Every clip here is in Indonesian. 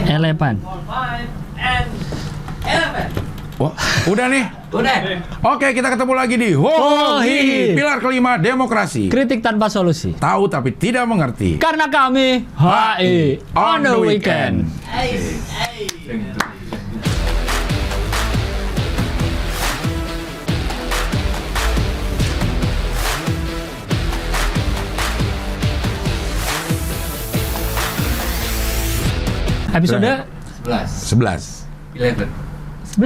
Eleven. Wah, udah nih. Udah. Oke, kita ketemu lagi di Hohi, pilar kelima demokrasi. Kritik tanpa solusi. Tahu tapi tidak mengerti. Karena kami HI on the weekend. Episode 11. 11. 11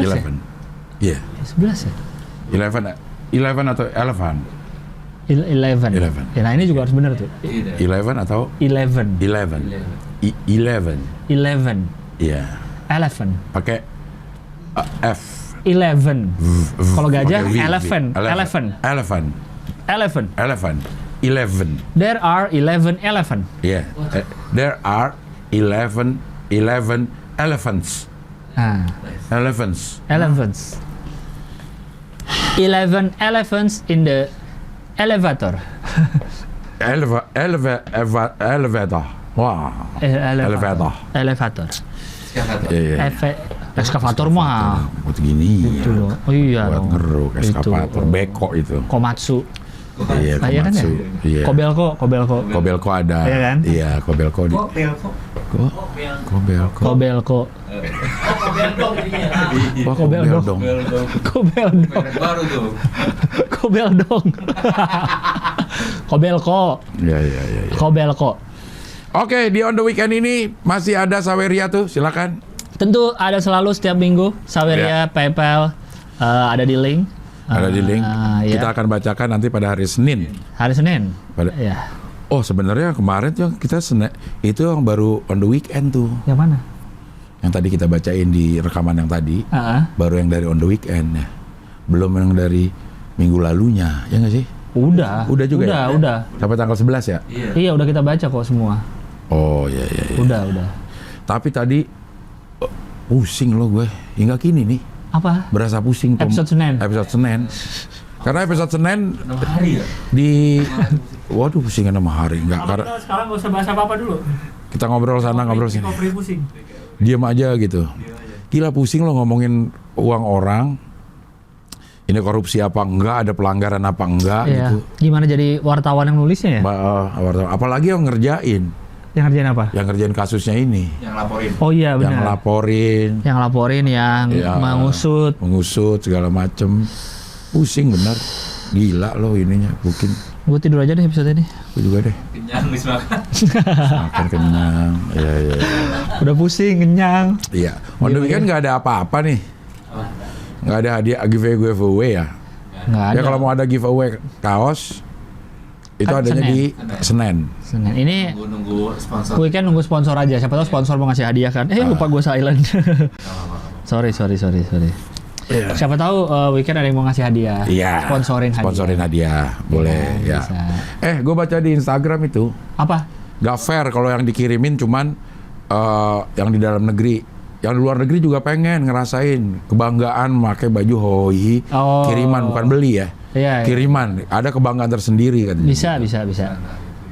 ya? 11. Iya. 11 ya? 11 atau 11? 11. 11. Ya, nah ini juga harus benar tuh. 11 atau 11. 11. 11. 11. Iya. 11. Pakai F. 11. Kalau gajah, Pakai V. elephant. Elephant. Elephant. Elephant. Elephant. 11. There are 11 elephant. Yeah. There are 11 elephants. Ah, Elephants. elephants. 11 elephants in the elevator. Elevator. Wah. Elevator. Elevator. Iya. Eskavator mah. Buat gini. Itu loh. Oh iya Buat dong. ngeruk eskavator. Itu. Beko itu. Komatsu. Iya, Ah, iya kan ya? Komatsu. Iya. Kobelko. Kobelko ada. Iya kan? Iya, Kobelko di. Kobelko. Kobelko. Wah, Kobeldong. Kobeldong. Kobeldong. Baru tuh. Kobeldong. Kobelko. Iya. Kobelko. Oke, di On The Weekend ini masih ada Saweria tuh, silakan. Tentu ada selalu setiap minggu Saweria, PayPal, ada di link. Ada di link. Ya. Kita akan bacakan nanti pada hari Senin. Hari Senin. Ya. Oh, sebenarnya kemarin tuh kita itu yang baru On The Weekend tuh. Yang mana? Yang tadi kita bacain di rekaman yang tadi. Baru yang dari On The Weekend ya. Belum yang dari minggu lalunya, ya nggak sih? Udah juga. Udah. Sampai tanggal 11 ya? Iya, udah kita baca kok semua. Oh, iya. Udah. Tapi tadi pusing loh gue. Hingga kini nih. Apa? Berasa pusing. Episode Senin. Karena episode Senin 6 hari ya? waduh pusingan sama hari. Enggak, karena Sekarang nggak usah bahas apa-apa dulu. kita ngobrol sana ngobrol sini. Pusing. Diam aja gitu. Gila pusing lo ngomongin uang orang. Ini korupsi apa enggak, ada pelanggaran apa enggak Iya. gitu. Gimana jadi wartawan yang nulisnya ya? Apalagi yang ngerjain. Yang ngerjain apa? Yang ngerjain kasusnya ini. Yang laporin. Oh iya Yang benar. laporin. Yang laporin, yang Ya, mengusut segala macem. Pusing bener. Gila loh ininya. Mungkin Gue tidur aja deh episode ini. gue juga deh. Kenyang nih makan. Makan kenyang. Iya. Udah pusing, kenyang. Iya. On The Weekend nggak ada apa-apa nih. Nggak ada hadiah giveaway ya. Nggak ada. Ya kalau mau ada giveaway kaos itu Kan adanya Senin. di Senin. Senin. Ini Nunggu sponsor. weekend nunggu sponsor aja. Siapa tahu sponsor mau ngasih hadiah kan? Lupa gue silent. sorry. Iya. Siapa tahu weekend ada yang mau ngasih hadiah. Iya. Sponsorin hadiah. Boleh ya. Bisa. Gue baca di Instagram itu Apa? nggak fair kalau yang dikirimin cuman yang di dalam negeri. Yang di luar negeri juga pengen ngerasain kebanggaan pakai baju Hohi. Oh. Kiriman bukan beli ya. Iya. Kiriman. Ada kebanggaan tersendiri kan. Bisa.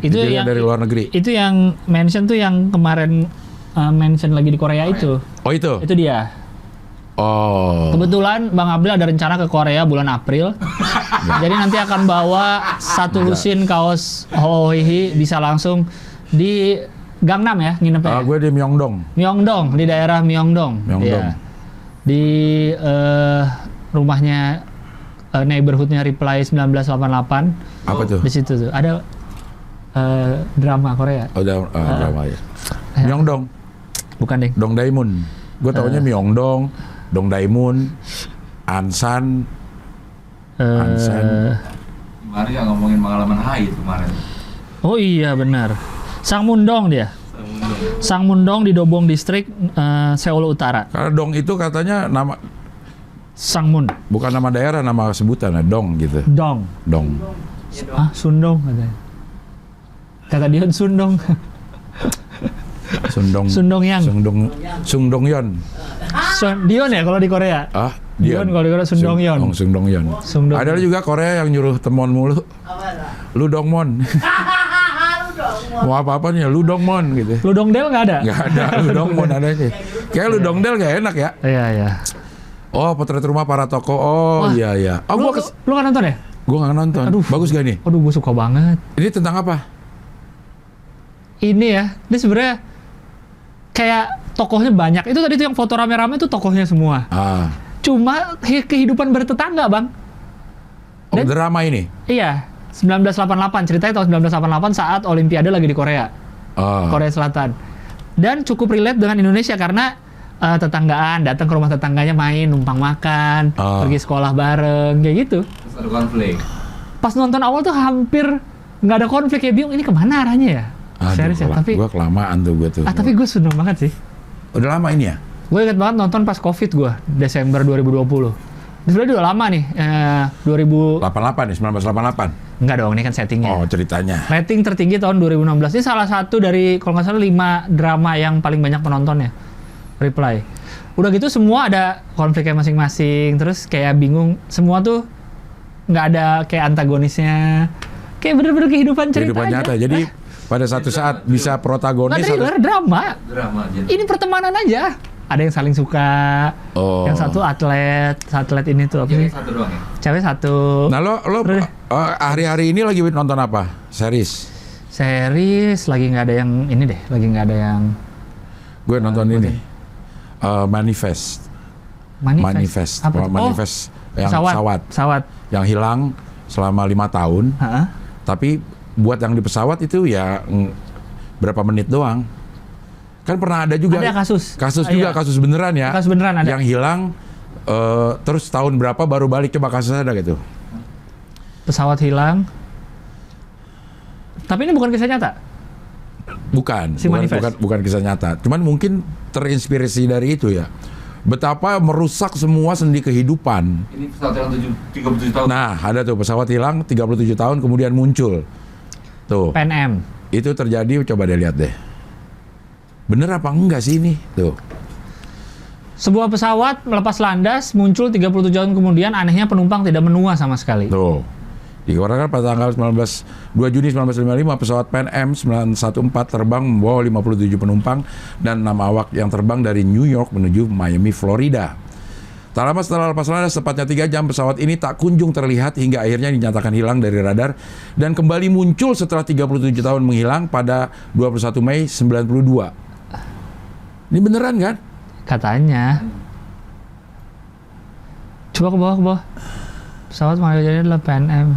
Itu yang dari luar negeri. Itu yang mention tuh yang kemarin mention lagi di Korea itu. Oh itu. Itu dia. Oh. Kebetulan Bang Abdul ada rencana ke Korea bulan April. Jadi nanti akan bawa satu lusin kaos Hohi, bisa langsung di Gangnam ya nginepnya. Gue di Myeongdong. Myeongdong, di daerah Myeongdong. Myeongdong. Iya. Di rumahnya neighborhoodnya Reply 1988. Apa tuh? Di situ tuh ada drama Korea. Oh, drama ya. Myeongdong. Bukan deh. Dongdaemun. Gue taunya Myeongdong, Dongdaemun, Ansan. Kemarin yang ngomongin pengalaman HI kemarin. Oh iya benar. Sangmundong dia. Sangmundong di Dobong Distrik, Seoul Utara. Karena Dong itu katanya nama Sangmun. bukan nama daerah, nama sebutan, Dong gitu. Dong. Dong. Sundong katanya. Kata Dion Sundong. Sundong. Sundongyang. Sungdongyeon. Dion ya kalau di Korea. Dion kalau di Korea Sundongyeon. Sungdongyeon. Sundong. Ada juga Korea yang nyuruh temon mulu. Lu Dongmon. Mau apa-apa nih, lu dong Mon gitu. Lu dongdel nggak ada? Nggak ada, lu dong Mon ada aja. Kayak lu dongdel gak enak ya. Iya, iya. Oh, potret rumah para tokoh. Oh, Wah. iya. Oh, Lu nggak nonton ya? Gua nggak nonton. Aduh. Bagus gak nih? Aduh, gue suka banget. Ini tentang apa? Ini ya, ini sebenarnya kayak tokohnya banyak. Itu tadi tuh yang foto rame-rame itu tokohnya semua. Ah. Cuma kehidupan bertetangga, Bang. Oh, Dan- drama ini. Iya, 1988. Ceritanya tahun 1988 saat Olimpiade lagi di Korea. Ah. Korea Selatan. Dan cukup relate dengan Indonesia karena tetanggaan, datang ke rumah tetangganya main, numpang makan, pergi sekolah bareng, kayak gitu. Terus ada konflik. Pas nonton awal tuh hampir nggak ada konflik, kayak bingung ini kemana arahnya ya. Serius ya, tapi Gua kelamaan tuh gue tuh. tapi gue seneng banget sih. Udah lama ini ya? Gue inget banget nonton pas COVID gue, Desember 2020. Ini sebenarnya udah lama nih, 88 nih, 1988. Enggak dong, ini kan settingnya. Oh, ceritanya. Rating tertinggi tahun 2016. Ini salah satu dari, kalau nggak salah 5 drama yang paling banyak penontonnya. Reply. Udah gitu semua ada konfliknya masing-masing, terus kayak bingung, semua tuh nggak ada kayak antagonisnya. Kayak bener-bener kehidupan cerita Kehidupan aja. nyata. Jadi pada satu saat bisa Nggak protagonis thriller, drama. Drama aja. Ini pertemanan aja. Ada yang saling suka, Oh. yang satu atlet ini tuh apa Jadi sih? satu doang ya? Cewek satu. Nah lo Terus? hari-hari ini lagi nonton apa? Series? Series lagi nggak ada yang ini deh, lagi nggak ada yang Gue nonton ini. Manifest. Manifest. Apa tuh? Manifest yang pesawat. yang hilang selama 5 tahun. Heeh. Tapi buat yang di pesawat itu ya berapa menit doang. Kan pernah ada juga Ada kasus. juga Iya. kasus beneran ya. Kasus beneran ada. Yang hilang terus tahun berapa baru balik, coba kasusnya ada gitu. Pesawat hilang. Tapi ini bukan kisah nyata. Bukan, Si Manifest. bukan kisah nyata. Cuman mungkin terinspirasi dari itu ya. Betapa merusak semua sendi kehidupan. Ini pesawat yang 37 tahun. Nah, ada tuh pesawat hilang 37 tahun kemudian muncul. Tuh, PNM. itu terjadi, coba deh lihat deh. Bener apa enggak sih ini? Tuh. Sebuah pesawat melepas landas, muncul 37 tahun kemudian, anehnya penumpang tidak menua sama sekali. Tuh. Dikeluarkan pada tanggal 2 Juni 1955, pesawat Pan Am 914 terbang membawa 57 penumpang dan 6 awak yang terbang dari New York menuju Miami, Florida. Tak lama setelah lepas landas, tepatnya 3 jam, pesawat ini tak kunjung terlihat hingga akhirnya dinyatakan hilang dari radar dan kembali muncul setelah 37 tahun menghilang pada 21 Mei 92. Ini beneran kan? Katanya. Coba ke bawah. Pesawat mayornya adalah PNM.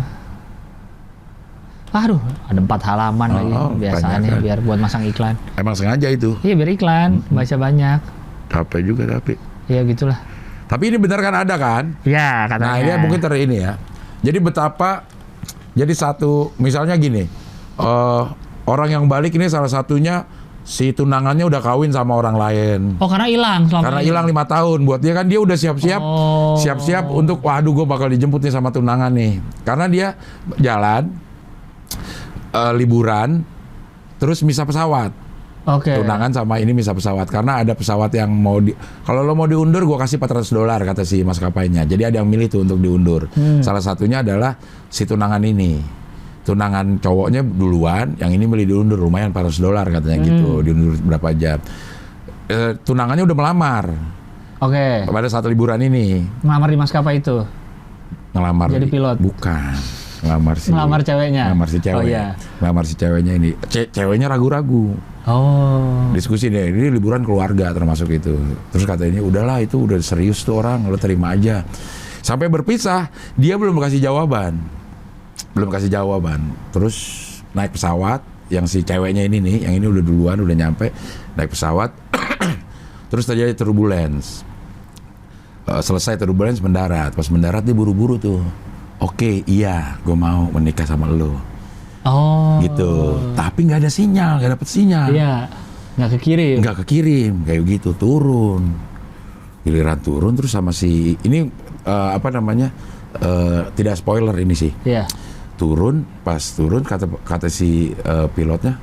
Aduh, ada 4 halaman lagi biasanya banyak kan. biar buat masang iklan. Emang sengaja itu. Iya, biar iklan, baca banyak. Capek juga tapi. Ya gitulah. Tapi ini benar kan ada kan? Ya, katanya. Nah ini mungkin ini ya. Jadi betapa, jadi satu, misalnya gini, orang yang balik ini salah satunya si tunangannya udah kawin sama orang lain. Oh, karena hilang selama Karena ini. hilang 5 tahun, buat dia kan dia udah siap-siap, Oh. siap-siap untuk, waduh gue bakal dijemput nih sama tunangan nih. Karena dia jalan, liburan, terus misah pesawat. Oke. Tunangan sama ini misah pesawat karena ada pesawat yang mau kalau lo mau diundur gue kasih $400 kata si maskapainya. Jadi ada yang milih tuh untuk diundur. Salah satunya adalah si tunangan ini. Tunangan cowoknya duluan, yang ini milih diundur, lumayan $400 katanya gitu, diundur berapa jam. Tunangannya udah melamar Oke. pada saat liburan ini. Melamar di maskapai itu. Ngelamar Jadi pilot? Bukan. Melamar ceweknya. Ngelamar si cewek. Oh iya. Ngelamar si ceweknya ini. Ceweknya ragu-ragu. Oh. Diskusi deh, ini liburan keluarga termasuk itu. Terus katanya udahlah itu udah serius tuh orang, lo terima aja. Sampai berpisah, dia belum kasih jawaban. Terus naik pesawat, yang si ceweknya ini nih, yang ini udah duluan, udah nyampe, naik pesawat. Terus terjadi turbulence. Selesai turbulence mendarat. Pas mendarat dia buru-buru tuh. Oke, iya, gue mau menikah sama lo. Oh. Gitu. Tapi nggak ada sinyal, nggak dapet sinyal. Iya. Nggak kekirim. Nggak kekirim, kayak gitu, turun. Giliran turun terus sama si ini tidak spoiler ini sih. Iya. Turun, pas turun kata si pilotnya,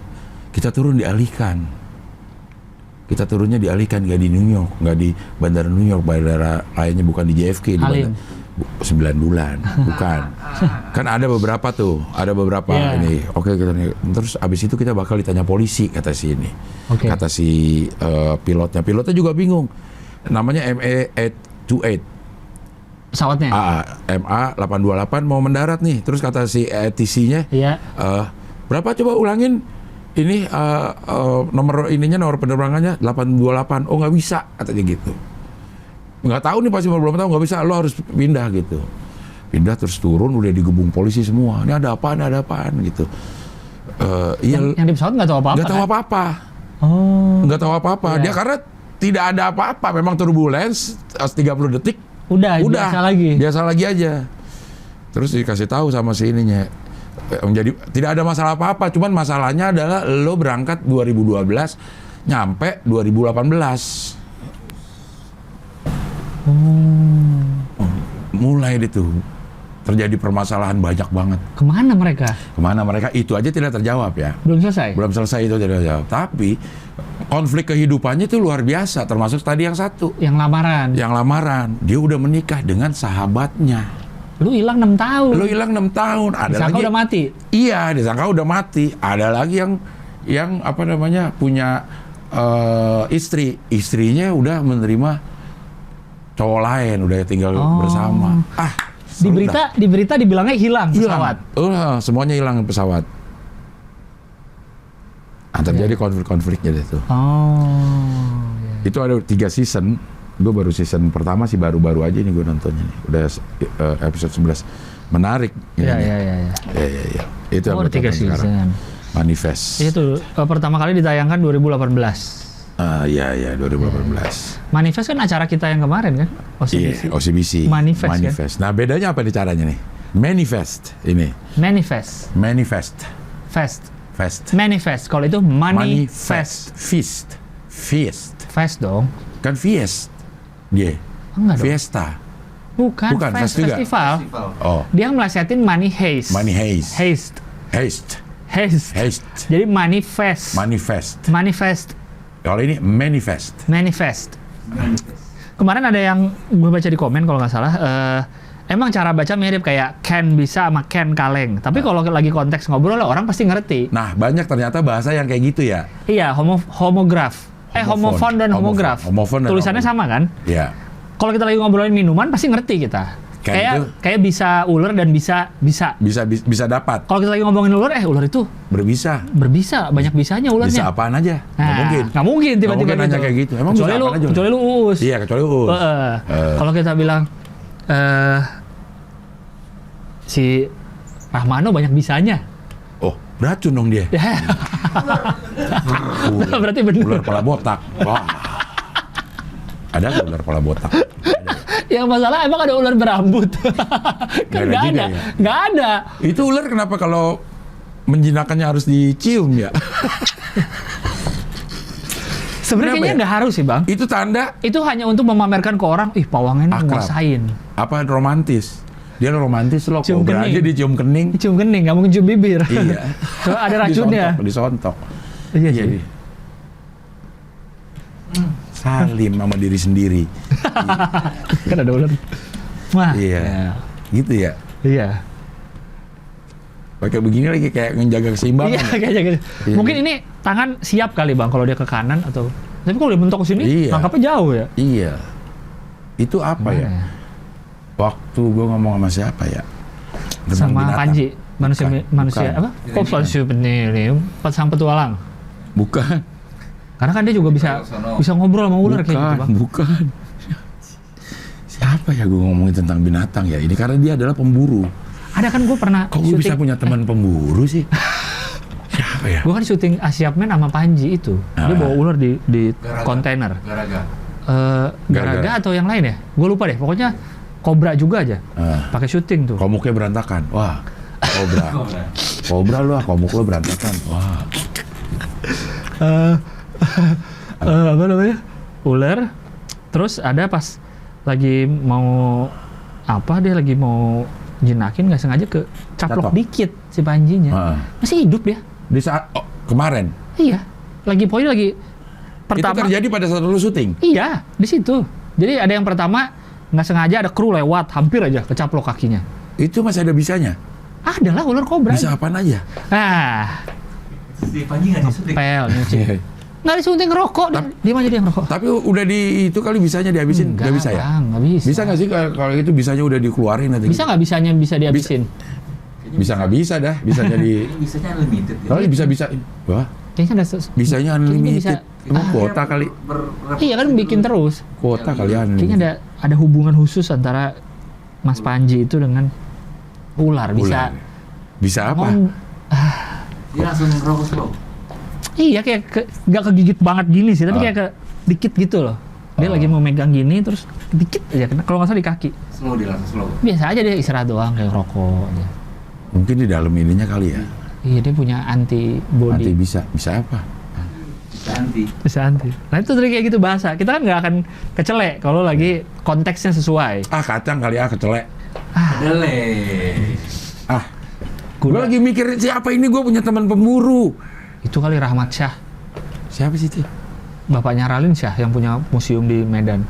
kita turun dialihkan. Kita turunnya dialihkan, nggak di New York, nggak di bandara New York, bandara lainnya bukan di JFK, di Halim. 9 bulan, bukan. Kan ada beberapa Iya. ini. Oke, kita nih. Terus abis itu kita bakal ditanya polisi, kata si ini. Oke. Kata si pilotnya. Pilotnya juga bingung. Namanya MA828. Pesawatnya. MA 828 mau mendarat nih. Terus kata si ATC-nya, Iya. berapa coba ulangin? Ini nomor penerbangannya 828. Oh, nggak bisa, katanya gitu. Nggak tahu nih, pasti belum tahu, nggak bisa, lo harus pindah gitu. Pindah terus turun, udah digebung polisi semua. Ini ada apaan gitu. Yang di pesawat nggak tahu apa-apa. Nggak tahu kan? apa-apa. Oh. Nggak tahu apa-apa. Iya. Dia karena tidak ada apa-apa. Memang turbulence 30 detik. Udah biasa lagi. Aja. Terus dikasih tahu sama si ininya. Menjadi tidak ada masalah apa-apa. Cuman masalahnya adalah lo berangkat 2012, nyampe 2018. Mulai itu terjadi permasalahan banyak banget. Kemana mereka? Kemana mereka? Itu aja tidak terjawab ya. Belum selesai? Belum selesai itu tidak terjawab. Tapi konflik kehidupannya itu luar biasa. Termasuk tadi yang satu. Yang lamaran. Yang lamaran. Dia udah menikah dengan sahabatnya. Lu hilang 6 tahun. Lo hilang 6 tahun. Ada Disangka lagi. udah mati. Iya, disangka udah mati. Ada lagi yang apa namanya punya istri. Istrinya udah menerima cowok lain, udah tinggal bersama. Di berita dibilangnya hilang pesawat. Semuanya hilang pesawat. Terjadi konflik-konfliknya deh tuh. Iya. Itu ada 3 season. Gue baru season pertama sih, baru-baru aja nih gue nontonnya nih. Udah episode 11. Menarik. Iya. Iya. Itu yang Ada gue 3 tonton sekarang. season. Manifest. Itu pertama kali ditayangkan 2018. Iya, 2018. Manifest kan acara kita yang kemarin kan? OCBC. Iya, OCBC. Manifest. Nah, bedanya apa nih caranya nih? Manifest ini. Manifest. Fest. Manifest. Kalau itu manifest. Feast. Fest dong. Kan fiest. Dia. Enggak dong. Fiesta. Bukan Fest juga. festival. Oh, Dia melesetin money haste. haste. Jadi manifest. Manifest. Kalau ini manifest. Kemarin ada yang gue baca di komen kalau nggak salah, emang cara baca mirip kayak Ken bisa sama Ken kaleng. Tapi kalau lagi konteks ngobrol orang pasti ngerti. Nah, banyak ternyata bahasa yang kayak gitu ya. Iya, homograf. Homofon dan homograf. Homofon dan Tulisannya sama kan? Iya. Kalau kita lagi ngobrolin minuman pasti ngerti kita. Kayak bisa ular dan bisa. Bisa dapat. Kalau kita lagi ngomongin ular, ular itu Berbisa. banyak bisanya ularnya. Bisa apaan aja? Nggak mungkin tiba-tiba nanya kayak gitu. Emang bisa apaan aja? Kecuali lu Uus. Iya, kecuali Uus. Kalau kita bilang si Rahmano banyak bisanya. Oh, beracun dong dia. Berarti benar. Ular kepala botak. Wah. Ada nggak ular kepala botak? Yang masalah emang ada ular berambut. Kan nggak ada. Ya? Nggak ada. Itu ular kenapa kalau menjinakkannya harus dicium ya? Sebenarnya kayaknya nggak harus sih, Bang. Itu tanda Itu hanya untuk memamerkan ke orang, pawangnya ini akrab. nguasain. Apa romantis? Dia romantis loh, Cium kobra kening. aja dicium kening. Cium kening, nggak mungkin cium bibir. Iya. Soalnya ada racunnya. Disontok. Iya Iya. sih. Salim sama diri sendiri. Kan ada ular. Wah. Iya. Gitu ya. Iya. Pakai begini lagi kayak menjaga keseimbangan. Iya, kayaknya gitu. Iya. Mungkin ini tangan siap kali, Bang, kalau dia ke kanan atau. Tapi kalau dia mentok ke sini, Iya. nangkapnya jauh ya. Iya. Itu apa ya? Waktu gue ngomong sama siapa ya? Tentang Sama binatang. Panji, manusia Bukan. apa? Kok manusia ini sang petualang. Bukan. Karena kan dia juga bisa ngobrol sama ular kayak gitu, Bang. Bukan. Siapa ya gue ngomongin tentang binatang ya? Ini karena dia adalah pemburu. Ada kan gue pernah Kok gue bisa punya teman pemburu sih? Siapa ya? Gue kan syuting Asiapmen sama Panji itu. Dia bawa ular di kontainer. Garaga atau yang lain ya? Gue lupa deh. Pokoknya kobra juga aja. Pakai syuting tuh. Komuknya berantakan. Wah, kobra. Kobra lu, komuk lu berantakan. Wah. Apa namanya? Ular. Terus ada pas lagi mau dia lagi mau jinakin nggak sengaja ke caplok dikit si Panjinya. Masih hidup ya? Di saat kemarin. Iya. Pokoknya lagi pertama. Itu terjadi pada saat lu syuting. Iya, di situ. Jadi ada yang pertama nggak sengaja ada kru lewat, hampir aja kecaplok kakinya. Itu masih ada bisanya? Ada lah ular kobra. Bisa apaan aja? Ah, Si Panji nggak disuntik. pel nyuci. Nggak disuntik ngerokok, dia aja dia ngerokok. Tapi udah di itu kali bisanya dihabisin? Nggak bisa ya? Bang, nggak bisa. Bisa nggak sih kalau itu bisanya udah dikeluarin nanti? Bisa nggak bisanya bisa dihabisin? Bisa nggak bisa dah, bisa jadi. Ini bisanya unlimited ya. Oh bisa. Wah, Kayaknya ada bisanya Kayaknya unlimited. bisa. Emang kuota kali. Iya kan bikin terus. Kuota kali Kayaknya ada hubungan khusus antara Mas Panji itu dengan ular. Bisa. Bisa apa? Dia langsung ngerokok slow. Iya kayak nggak kegigit banget gini sih, tapi Ah. kayak dikit gitu loh. Dia lagi mau megang gini terus dikit aja kena kalau nggak salah di kaki. Slow dia langsung slow. Biasa aja dia istirahat doang kayak rokok aja. Mungkin di dalam ininya kali ya. Iya dia punya Nanti antibody. bisa apa? Ganti. Bisa anti. Nah itu tadi kayak gitu bahasa. Kita kan nggak akan kecelek kalau lagi konteksnya sesuai. Kacang kali kecelek. Kedele. Gue lagi mikir siapa ini, gue punya teman pemburu. Itu kali Rahmat Syah. Siapa sih itu? Bapaknya Ralin Syah yang punya museum di Medan.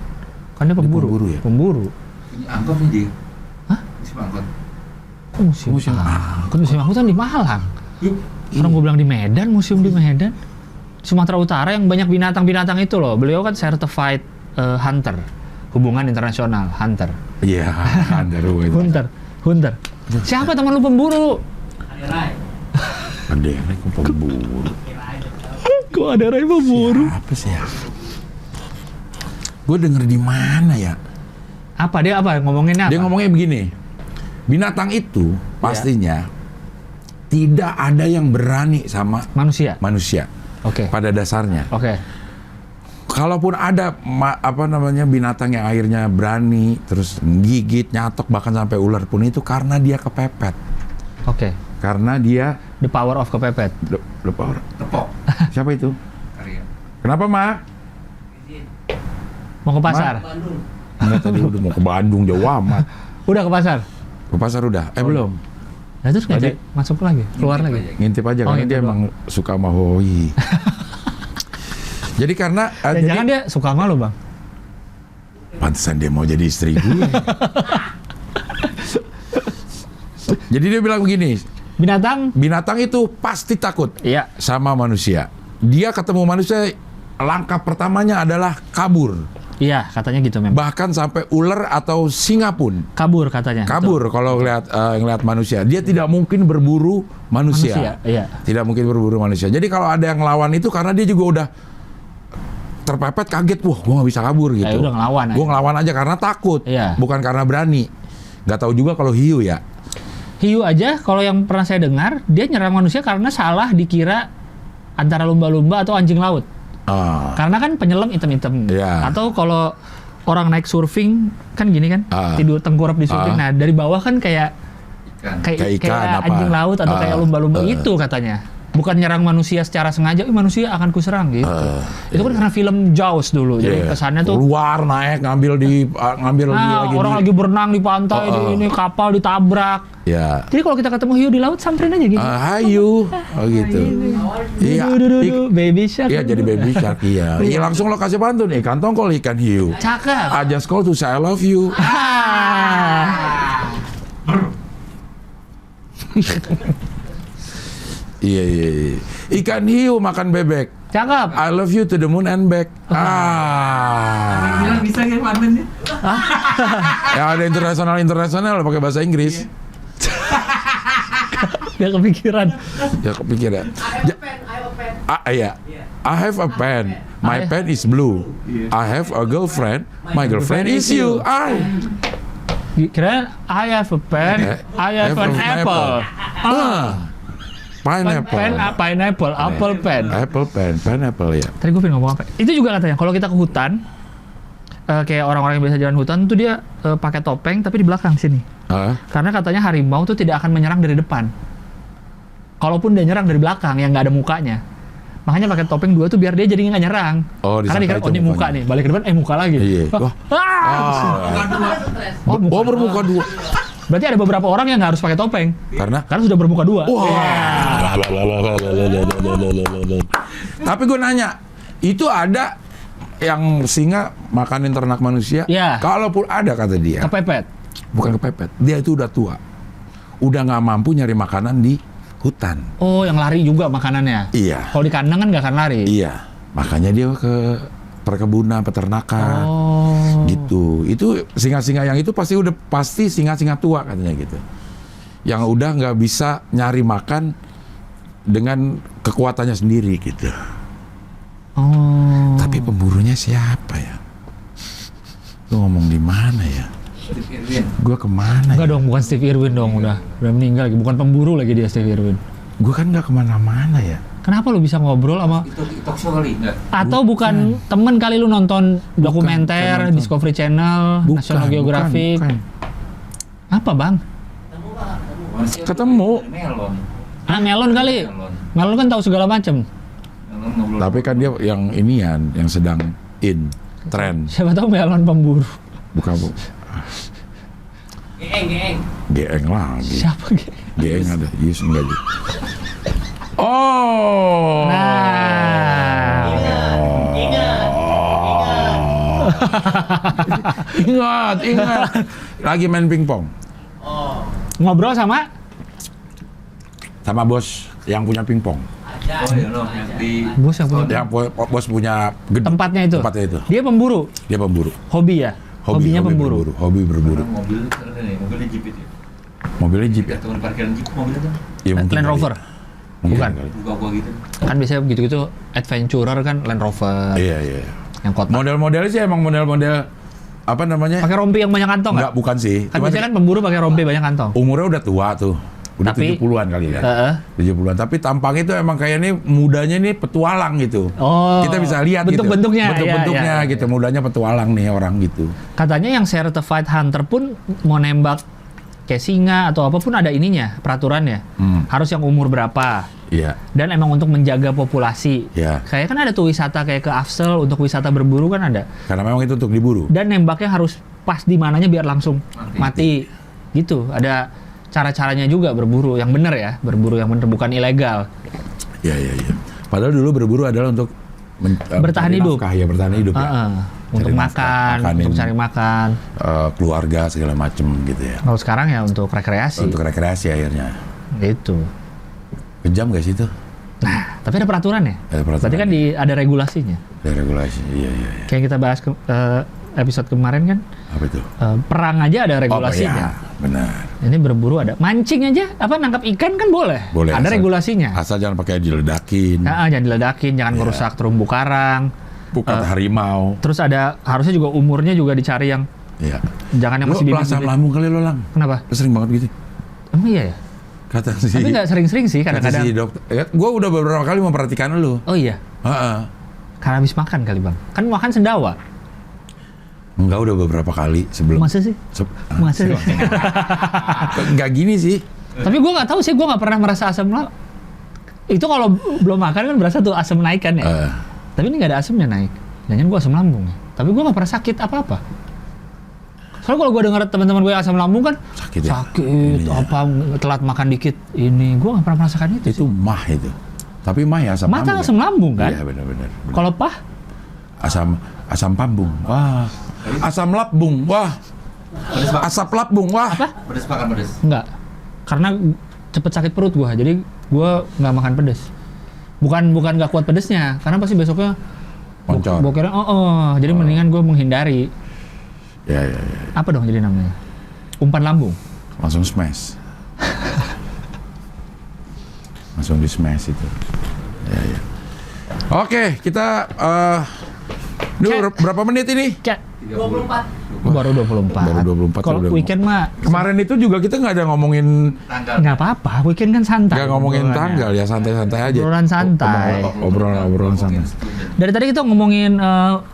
Kan dia pemburu. pemburu ya? Pemburu. Punya angkot nih dia. Hah? Musim angkot. Kok museum? Museum Angkut museum angkutan di Malang. Orang gue bilang di Medan, museum di Medan. Sumatera Utara yang banyak binatang-binatang itu loh. Beliau kan certified hunter. Hubungan internasional, hunter. Iya, ada itu. Hunter. Siapa teman lu pemburu? Ada yang pemburu. Kok ada Rai pemburu? Apa sih ya? Gue denger di mana ya? Apa dia apa? Ngomonginnya apa? Dia ngomongnya begini. Binatang itu pastinya tidak ada yang berani sama Manusia. manusia Oke. pada dasarnya. Oke. Kalaupun ada binatang yang akhirnya berani terus gigit, nyatok bahkan sampai ular pun itu karena dia kepepet. Oke. Karena dia The power of kepepet. lupa orang. Tepok. Siapa itu? Karya. Kenapa, Ma? Mau ke pasar? Enggak, tadi udah mau ke Bandung, jauh amat. Udah ke pasar? Ke pasar udah? Belum. Nah terus Tadi- ngajak masuk lagi, keluar lagi. Ngintip aja Oh, karena dia ngintip emang suka sama Hoi. Jadi karena Dan jadi jangan dia suka sama lu bang. pantesan dia mau jadi istri gue. Jadi dia bilang begini, binatang itu pasti takut Iya. sama manusia. Dia ketemu manusia, langkah pertamanya adalah kabur. Iya katanya gitu memang. Bahkan sampai ular atau singa pun Kabur katanya. kabur kalau ngelihat manusia. Dia tidak mungkin berburu manusia. Iya. Tidak mungkin berburu manusia. Jadi kalau ada yang ngelawan itu karena dia juga udah terpepet, kaget, wah gue nggak bisa kabur gitu. Udah ngelawan aja. Gue ngelawan aja karena takut, Iya. bukan karena berani. Nggak tahu juga kalau hiu ya. Hiu aja kalau yang pernah saya dengar dia nyerang manusia karena salah dikira antara lumba-lumba atau anjing laut. Karena kan penyelam hitam-hitam. Iya. Atau kalau orang naik surfing kan gini kan, tidur tengkurap di surfing. Nah dari bawah kan kayak Ikan. Kayak ikan apa? anjing laut atau kayak lumba-lumba itu katanya. Bukan nyerang manusia secara sengaja, manusia akan kuserang gitu. Itu kan karena film Jaws dulu. Jadi kesannya tuh keluar naik ngambil orang lagi berenang di pantai, di ini kapal ditabrak. Ya. Jadi kalau kita ketemu hiu di laut samperin aja gitu. Hayu, oh gitu. Iya, Baby shark. iya jadi baby shark iya. Iya langsung lo kasih pantun ikan tongkol, ikan hiu. Cakep. I just call to say I love you. Iya. Ikan hiu makan bebek. Cakep. I love you to the moon and back. Bilang bisa kayak pantennya. Ya ada internasional pakai bahasa Inggris. Gak kepikiran. Ya kepikiran. Iya. I have a pen. My pen is blue. I have a girlfriend. My girlfriend is you. Kira I have a pen, I have an apple. Pineapple. Pineapple, apple pen. Apple pen, pineapple ya. Tadi gue pengen ngomong apa? Itu juga katanya kalau kita ke hutan, kayak orang-orang yang biasa jalan hutan tuh dia pakai topeng tapi di belakang sini. Karena katanya harimau tuh tidak akan menyerang dari depan. Kalaupun dia nyerang dari belakang yang nggak ada mukanya. Makanya pakai topeng dua tuh biar dia jadi nggak nyerang. Karena dikira itu ini muka mukanya. nih, balik ke depan muka lagi. Iya. Bermuka dua. Berarti ada beberapa orang yang nggak harus pakai topeng. Karena sudah bermuka dua. Tapi gue nanya, itu ada yang singa makanin ternak manusia. Iya. Kalaupun ada kata dia, Kepepet. bukan kepepet. Dia itu udah tua, udah nggak mampu nyari makanan di hutan. Oh, yang lari juga makanannya. Iya. Kalau di kandang kan nggak akan lari. Iya. Makanya dia ke perkebunan, peternakan. Oh. Gitu. Itu singa-singa yang itu pasti singa-singa tua katanya gitu. Yang udah nggak bisa nyari makan dengan kekuatannya sendiri gitu. Oh. Tapi pemburunya siapa ya? Lu ngomong di mana ya? Steve Irwin. Gua kemana Enggak ya? dong, bukan Steve Irwin dong, udah meninggal lagi. Bukan pemburu lagi dia Steve Irwin. Gua kan nggak kemana-mana ya. Kenapa lu bisa ngobrol sama Itu talk show kali enggak? atau bukan temen kali lu nonton dokumenter bukan nonton. Discovery Channel, National Geographic. bukan. Apa, Bang? Ketemu. Melon. Ah, Melon kali. Melon. Melon kan tahu segala macam. Melon ngobrol. Tapi kan dia yang inian, yang sedang in trend. Siapa tahu Melon pemburu. Bukan bu. Geeng. Geeng lagi. Siapa gitu? Geeng ada. Yes, enggak juga. Oh. Nah. Ingat. Lagi main pingpong Ngobrol sama bos yang punya pingpong. Oh iya loh, yang di bos yang punya Yang bos punya tempatnya itu. Tempatnya itu. Dia pemburu. Dia pemburu. Hobi ya? Hobinya pemburu. Hobi berburu. orang mobil keren nih, mobilnya Jeep itu. Mobilnya Jeep ya? Ya, teman parkiran Jeep mobilnya tuh. Ya, mungkin Land kali. Rover. Mungkin Bukan. kali. Buka-buka gitu. Kan biasanya gitu-gitu adventurer kan Land Rover. Iya. Yang kotak. Model-modelnya sih emang model-model apa namanya? Pakai rompi yang banyak kantong Enggak, nggak? bukan sih. Kan Cuman biasanya kan pemburu pakai rompi banyak kantong. umurnya udah tua tuh. Udah Tapi- 70-an kali ya. Heeh. 70-an. Tapi tampangnya itu emang kayaknya mudanya nih petualang gitu. Oh. Kita bisa lihat bentuk-bentuknya. gitu. Bentuk-bentuknya Iya. gitu. Mudanya petualang nih orang gitu. Katanya yang certified hunter pun mau nembak kayak singa atau apapun ada ininya, peraturannya. Harus yang umur berapa. Iya. Dan emang untuk menjaga populasi. Iya. Kayak kan ada tuh wisata kayak ke Afsel untuk wisata berburu kan ada. Karena memang itu untuk diburu. Dan nembaknya harus pas di mananya biar langsung mati. Gitu. Ada cara-caranya juga berburu yang benar ya, berburu yang benar bukan ilegal. Iya. Padahal dulu berburu adalah untuk Bertahan mencari hidup. nafkah, ya bertahan hidup ya. Heeh. Untuk Cari makan, nafkah, makanin, untuk cari makan. keluarga segala macem gitu ya. Kalau sekarang ya untuk rekreasi. Untuk rekreasi akhirnya. Gitu. Kejam gak sih itu? Nah, tapi ada peraturannya. Ada peraturan. Berarti kan ada regulasinya. Ada regulasi. Iya. Kayak kita bahas episode kemarin kan, Apa itu? perang aja ada regulasinya. Oh, ya, benar. Ini berburu ada. Mancing aja, apa nangkap ikan kan boleh. Boleh. Ada asal- regulasinya. Asal jangan pakai diledakin. Nah, jangan diledakin, jangan Iya. merusak terumbu karang. Bukan harimau. Terus ada harusnya juga umurnya juga dicari yang Iya. jangan yang Lo masih bibit. pelan lambung kali lo lang. Kenapa? Lo sering banget gitu. Emang iya ya? Kata si. Tapi nggak sering-sering sih kata kadang-kadang. si dokter. Ya, gue udah beberapa kali memperhatikan lo. Oh iya, Heeh. karena habis makan kali bang. Kan makan sendawa. Enggak, udah beberapa kali sebelum. Masa sih? Masa sih? Enggak gini sih. Tapi gue nggak tahu sih, gue nggak pernah merasa asam lambung. Itu kalau belum makan kan berasa tuh asam naik kan ya. Tapi ini nggak ada asamnya naik. Jangan gue asam lambung. Tapi gue nggak pernah sakit apa-apa. Soalnya kalau gue denger teman-teman gue asam lambung kan Sakit ya? Ininya. apa telat makan dikit ini. Gue nggak pernah merasakan itu. Itu mah itu. Tapi mah ya asam Mata lambung. asam lambung kan? Iya benar-benar. Kalau pah Asam pambung. Wah. Asam labung. Wah. Asap labung. Wah. apa? Pedes makan pedes. Enggak. Karena cepet sakit perut gue. Jadi gue nggak makan pedes. Bukan nggak kuat pedesnya. Karena pasti besoknya Moncor. bokernya. Jadi mendingan gue menghindari. Ya. Apa dong jadi namanya? Umpan lambung. Langsung smash. Langsung di smash itu. Ya. Oke, kita ini berapa menit ini? Kayak 24. baru 24. Baru 24 Kalau udah weekend mah Kemarin itu juga kita nggak ada ngomongin, Tanggal. nggak apa-apa. Weekend kan santai. nggak ngomongin obrolannya. tanggal ya, santai-santai aja. Obrolan santai. Obrolan santai. Dari tadi kita ngomongin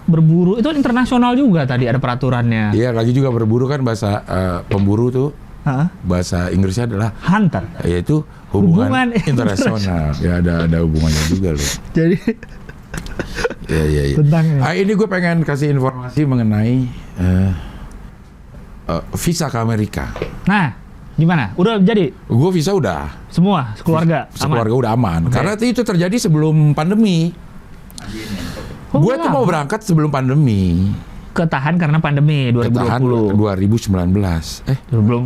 berburu, itu internasional juga tadi ada peraturannya. Iya, lagi juga berburu kan bahasa pemburu tuh Hah? bahasa Inggrisnya adalah Hunter. yaitu Hubungan hubungan internasional. Ya ada hubungannya juga loh. Jadi Iya. tentang Ini gue pengen kasih informasi mengenai visa ke Amerika. Nah, gimana? Udah jadi Gue visa udah, semua sekeluarga aman. sekeluarga udah aman. Oke. Karena itu terjadi sebelum pandemi. Oh, Gue tuh mau berangkat sebelum pandemi. Ketahan karena pandemi 2020. Ketahan 2019.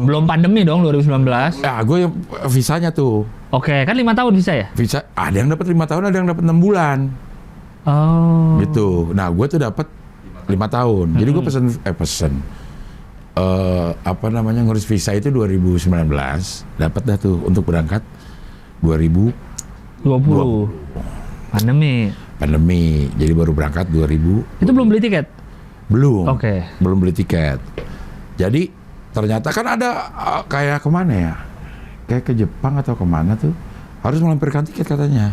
Belum pandemi dong 2019. Gue visanya tuh. Oke, kan 5 tahun bisa ya? Visa ada yang dapat 5 tahun, ada yang dapat 6 bulan. Oh. Gitu. Nah, gue tuh dapat 5 tahun. Jadi gue pesen ngurus visa itu 2019. Dapat dah tuh untuk berangkat 20. Pandemi. Jadi baru berangkat 2000. Itu belum beli tiket? Belum. Oke. Belum beli tiket. Jadi ternyata kan ada kayak kemana ya? Kayak ke Jepang atau kemana tuh harus melampirkan tiket katanya.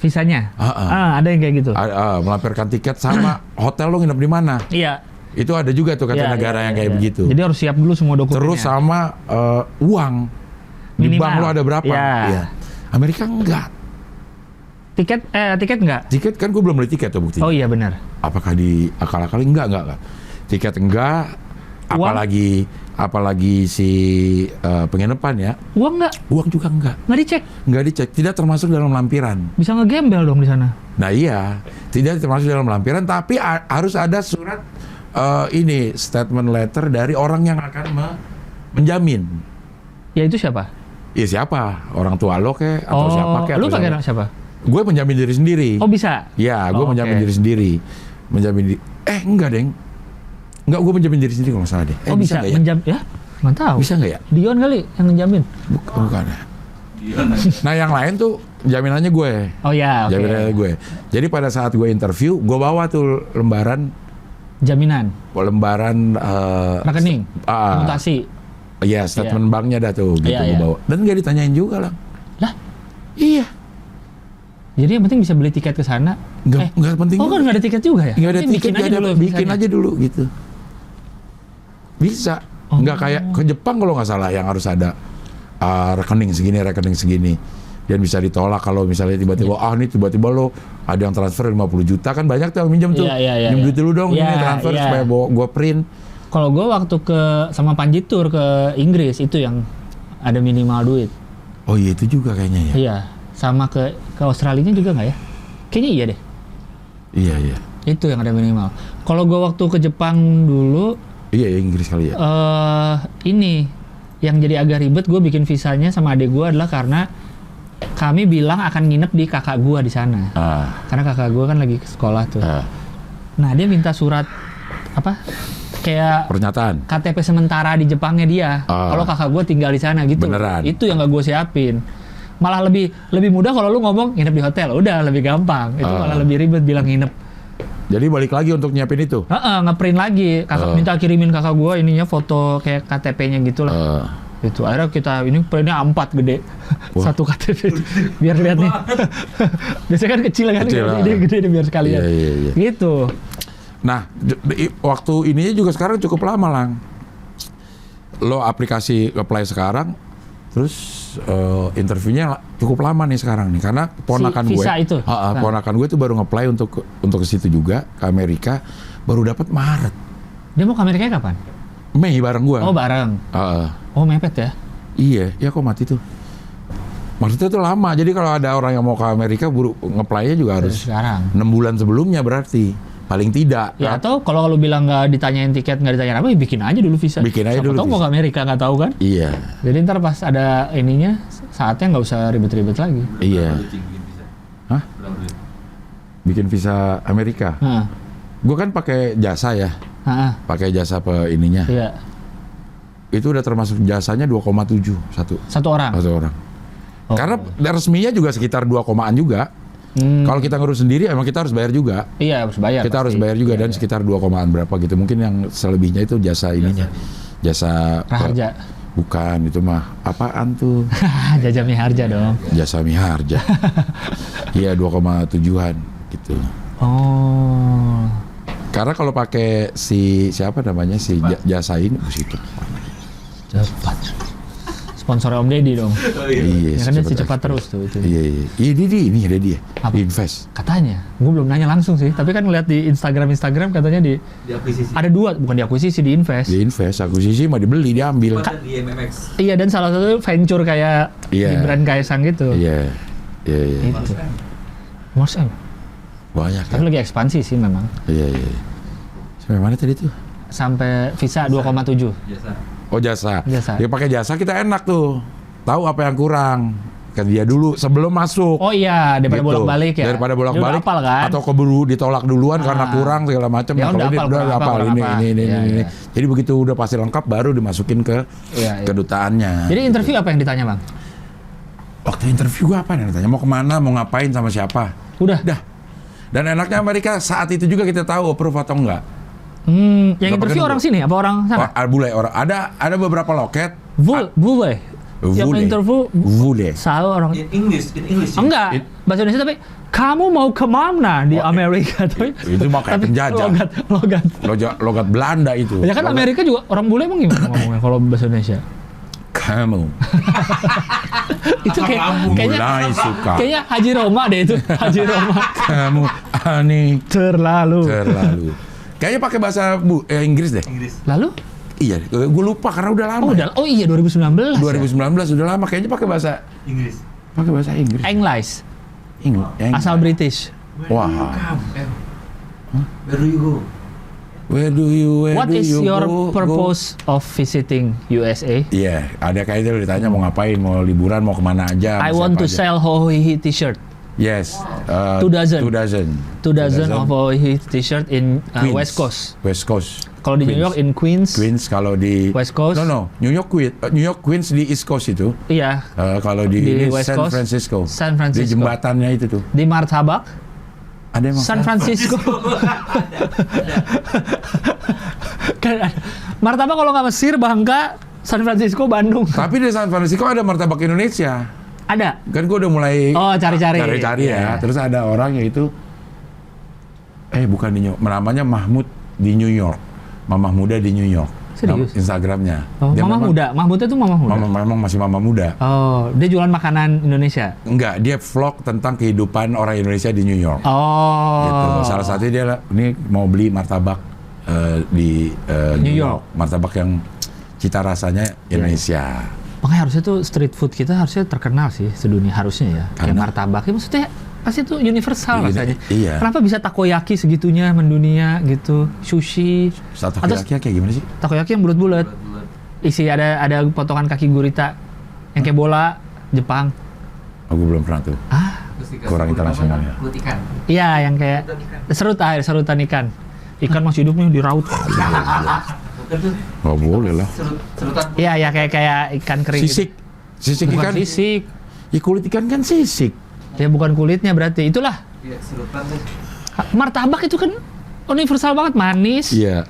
Visanya? Ada yang kayak gitu. Melampirkan tiket sama hotel lo nginep di mana? Iya. Itu ada juga tuh kata negara yang kayak begitu. Jadi harus siap dulu semua dokumennya. Terus sama uang. Di Minimal. bank lo ada berapa? Iya. Amerika enggak. Tiket enggak? Tiket kan gue belum beli tiket tuh buktinya. Oh iya benar. Apakah di akal-akalin? Enggak. Tiket enggak. Uang? Apalagi si penginapan ya. Uang enggak? Uang juga enggak. Nggak dicek? Enggak dicek. Tidak termasuk dalam lampiran. Bisa ngegembel dong di sana. Nah iya. Tidak termasuk dalam lampiran. Tapi harus ada surat statement letter dari orang yang akan menjamin. Ya itu siapa? Ya siapa? Orang tua lo kek atau siapa kek? Lu atau pakai siapa? siapa? Gue menjamin diri sendiri. Oh bisa? Ya, gue menjamin oke. diri sendiri. Enggak, Deng. Enggak, gue menjamin diri sendiri kalau nggak salah deh. Oh bisa? nggak ya? Ya? Nggak tahu. Bisa nggak ya? Dion kali yang ngejamin. Bukan ya. Nah, yang lain tuh jaminannya gue. Oh ya, oke. Jaminannya gue. Jadi pada saat gue interview, gue bawa tuh lembaran Jaminan, rekening, akuntansi. Iya, statement banknya dah tuh gitu gue bawa. Dan nggak ditanyain juga lah. Lah? Iya. Jadi yang penting bisa beli tiket ke sana. Nggak penting. Oh kan nggak ada tiket juga ya? Nggak ada Nanti tiket, bikin aja dulu gitu. Bisa. Nggak kayak ke Jepang kalau nggak salah yang harus ada rekening segini. Dan bisa ditolak kalau misalnya tiba-tiba ini tiba-tiba lo ada yang transfer 50 juta kan banyak tuh yang minjem tuh. Minjem duit dulu dong ini transfer supaya gua print. Kalau gue waktu sama Panji Tour ke Inggris itu yang ada minimal duit. Oh iya itu juga kayaknya ya. Iya, sama ke Australia juga nggak ya? Kayaknya iya deh. Iya. Itu yang ada minimal. Kalau gue waktu ke Jepang dulu, iya Inggris kali ya. ini yang jadi agak ribet, gue bikin visanya sama adik gue adalah karena kami bilang akan nginep di kakak gue di sana. Karena kakak gue kan lagi ke sekolah tuh. Nah dia minta surat kayak pernyataan KTP sementara di Jepangnya dia. Kalau kakak gue tinggal di sana gitu. Beneran. Itu yang gak gue siapin. Malah lebih mudah kalau lu ngomong nginep di hotel. Udah lebih gampang. Itu malah lebih ribet bilang nginep. Jadi balik lagi untuk nyiapin itu. Ngeprint lagi. Kakak minta kirimin kakak gue ininya foto kayak KTP-nya gitu lah. Itu akhirnya kita ini printnya A4 gede. Satu KTP biar lihat nih. Biasanya kan kecil kan. Gede biar sekalian. Iya. Gitu. Nah, waktu ininya juga sekarang cukup lama, Lang. Lo aplikasi apply sekarang, terus interviewnya cukup lama nih sekarang nih, karena ponakan visa gue, itu? ponakan gue tuh baru nge-apply untuk ke situ juga ke Amerika, baru dapat Maret. Dia mau ke Amerika kapan? Mei bareng gue. Oh bareng. Oh mepet ya? Iya, ya kok mati tuh. Maksudnya tuh lama, jadi kalau ada orang yang mau ke Amerika, nge-apply-nya juga harus sekarang. 6 bulan sebelumnya berarti. Paling tidak. Ya atau kalau lu bilang nggak ditanyain tiket, nggak ditanyain apa, ya bikin aja dulu visa. Bikin aja dulu tahu mau visa. ke Amerika nggak tahu kan? Iya. Jadi ntar pas ada ininya, saatnya nggak usah ribet-ribet lagi. Iya. Hah? Bikin visa Amerika? Gue kan pakai jasa ya. Pakai jasa ininya. Iya. Itu udah termasuk jasanya 2,7 Satu orang? Satu orang. Oh. Karena resminya juga sekitar 2,an juga. Kalau kita ngurus sendiri emang kita harus bayar juga. Iya harus bayar. Kita harus bayar juga dan sekitar 2,an berapa gitu. Mungkin yang selebihnya itu jasa ininya. Jasa Raharja. Bukan, itu mah apaan tuh? Jasa Miharja dong. Jasa Miharja. Iya 2,7an gitu. Oh. Karena kalau pakai siapa namanya jasa ini situ. Cepat. Sponsornya Om Deddy dong. Iya, Ya kan dia si cepat terus tuh itu. Iya. Ini ada dia. Apa? Invest. Katanya, gue belum nanya langsung sih, tapi kan ngeliat di Instagram katanya di akuisisi. ada 2, bukan diakuisisi, di invest. Di invest, akuisisi mah dibeli, diambil. Di MMX. Iya, dan salah satu venture kayak Iya. Gibran Kaesang gitu. Iya. Itu. Mars M. Banyak ya. Tapi lagi ekspansi sih memang. Iya. Sampai mana tadi tuh? Sampai visa 2,7. Biasa. Oh jasa. Jasa. Dia pakai jasa kita enak tuh. Tahu apa yang kurang. Kan dia dulu sebelum masuk. Oh iya, daripada Gitu. bolak-balik ya. Daripada Dia udah bolak-balik hafal kan? atau keburu ditolak duluan karena kurang segala macam. Ya, Nah, udah kalau dia hafal, udah kurang apa, hafal kurang ini. apa. Iya, iya. Jadi begitu udah pasti lengkap baru dimasukin ke Iya, iya. kedutaannya. Jadi interview apa yang ditanya, Bang? Waktu interview gua apa nih tanya mau kemana, mau ngapain sama siapa. Udah. Dah. Dan enaknya Amerika saat itu juga kita tahu approve atau enggak. Yang Nggak interview pakai orang nunggu. sini apa orang sana? Bule orang ada beberapa loket. Bule. Yang Bule. interview Bule. selalu orang In English. Ya? enggak bahasa Indonesia tapi kamu mau kemana di Amerika tapi itu mah kayak tapi penjajah. Logat Belanda itu. Ya kan Logat- Amerika juga orang bule emang gimana ngomongnya kalau bahasa Indonesia? Kamu Itu kayaknya mulai suka. kayaknya Haji Roma deh itu. Haji Roma. Kamu aneh Terlalu. Kayaknya pakai bahasa Inggris deh. Inggris. Lalu? Iya, gue lupa karena udah lama. Oh, oh iya 2019. 2019 udah lama kayaknya pakai bahasa Inggris. Inggris. English. Inggris. Asal British. Wah. Where do you go? Where do you What is your go? purpose of visiting USA? Iya, ada kayak itu ditanya mau ngapain, mau liburan, mau kemana aja. I sama want siapa to aja. sell Hohihi t-shirt. Yes. 2 dozen. 2 dozen. 2 dozen of Hohihi t-shirt in Queens. West Coast. West Coast. Kalau di New York in Queens. Queens kalau di West Coast. No, New York Queens di East Coast itu. Iya. Kalau di, Di ini West San Coast. Francisco. San Francisco. Di jembatannya itu tuh. Di Martabak. Ada emang. San Francisco. Kan ada. Martabak kalau nggak Mesir, Bangka, San Francisco, Bandung. Tapi di San Francisco ada martabak Indonesia. Ada. Kan gue udah mulai Oh, cari-cari. cari-cari Iya. ya. Terus ada orang yaitu bukan di New York, namanya Mahmud di New York. Mamah muda di New York. Serius? Instagramnya. Oh, Dia Mama memang- Muda. Mahmudnya tuh Mama Muda. Memang masih mama muda. Oh, dia jualan makanan Indonesia. Enggak, dia vlog tentang kehidupan orang Indonesia di New York. Oh. Gitu. Salah satunya dia ini mau beli martabak di New York. Martabak yang cita rasanya Indonesia. Makanya harusnya tuh street food kita harusnya terkenal sih sedunia harusnya ya. Kayak Karena- martabak. Ya, maksudnya pasti itu universal Iya, rasanya. iya. Kenapa bisa takoyaki segitunya mendunia gitu? Sushi. Satu Atau- kaki kayak gimana sih? Takoyaki yang bulat-bulat. Isi ada potongan kaki gurita yang kayak bola Jepang. Aku belum pernah tuh. Terus dikasih Kurang kulit internasional apa? ya. Kulit ikan. Iya, yang kayak serutan ikan. Ikan masih hidupnya diraut. Bukan tuh. Oh boleh lah. Serutan. Iya, kayak ikan kering. Sisik. Sisik Bukan ikan. sisik. Ya kulit ikan kan sisik. Ya bukan kulitnya berarti. Itulah. Iya, serutan tuh. Martabak itu kan universal banget, manis. Iya.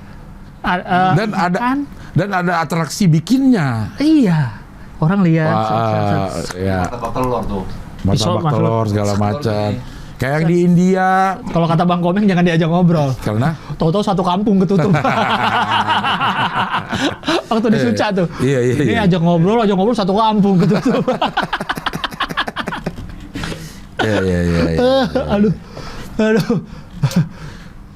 Dan ikan. ada atraksi bikinnya. Iya. Orang lihat. Wah, ya. Martabak telur tuh. Martabak Masuk. telur segala macam. nih. Kayak yang di India. Kalau kata Bang Komeng jangan diajak ngobrol. Karena Tahu-tahu satu kampung ketutup. Waktu di Suca tuh. Iya, iya, Ini iya. ajak ngobrol satu kampung ketutup. Iya. Aduh.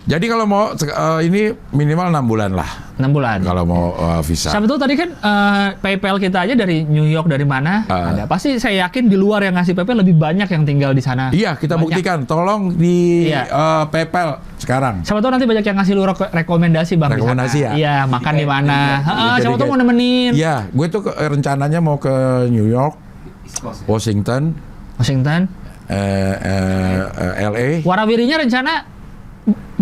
Jadi kalau mau ini minimal 6 bulan lah 6 bulan. kalau mau visa. Siapa tahu tadi kan PayPal kita aja dari New York dari mana ada. Pasti saya yakin di luar yang ngasih PayPal lebih banyak yang tinggal di sana. Iya, kita Banyak. buktikan. Tolong di Iya. PayPal sekarang. Siapa tahu nanti banyak yang ngasih lu rekomendasi Bang. di sana. Rekomendasi ya? Iya, makan di mana. Jadi Siapa tahu kayak- mau nemenin. Iya, gue tuh rencananya mau ke New York, East Coast. Washington, Washington. LA. Warawirinya rencana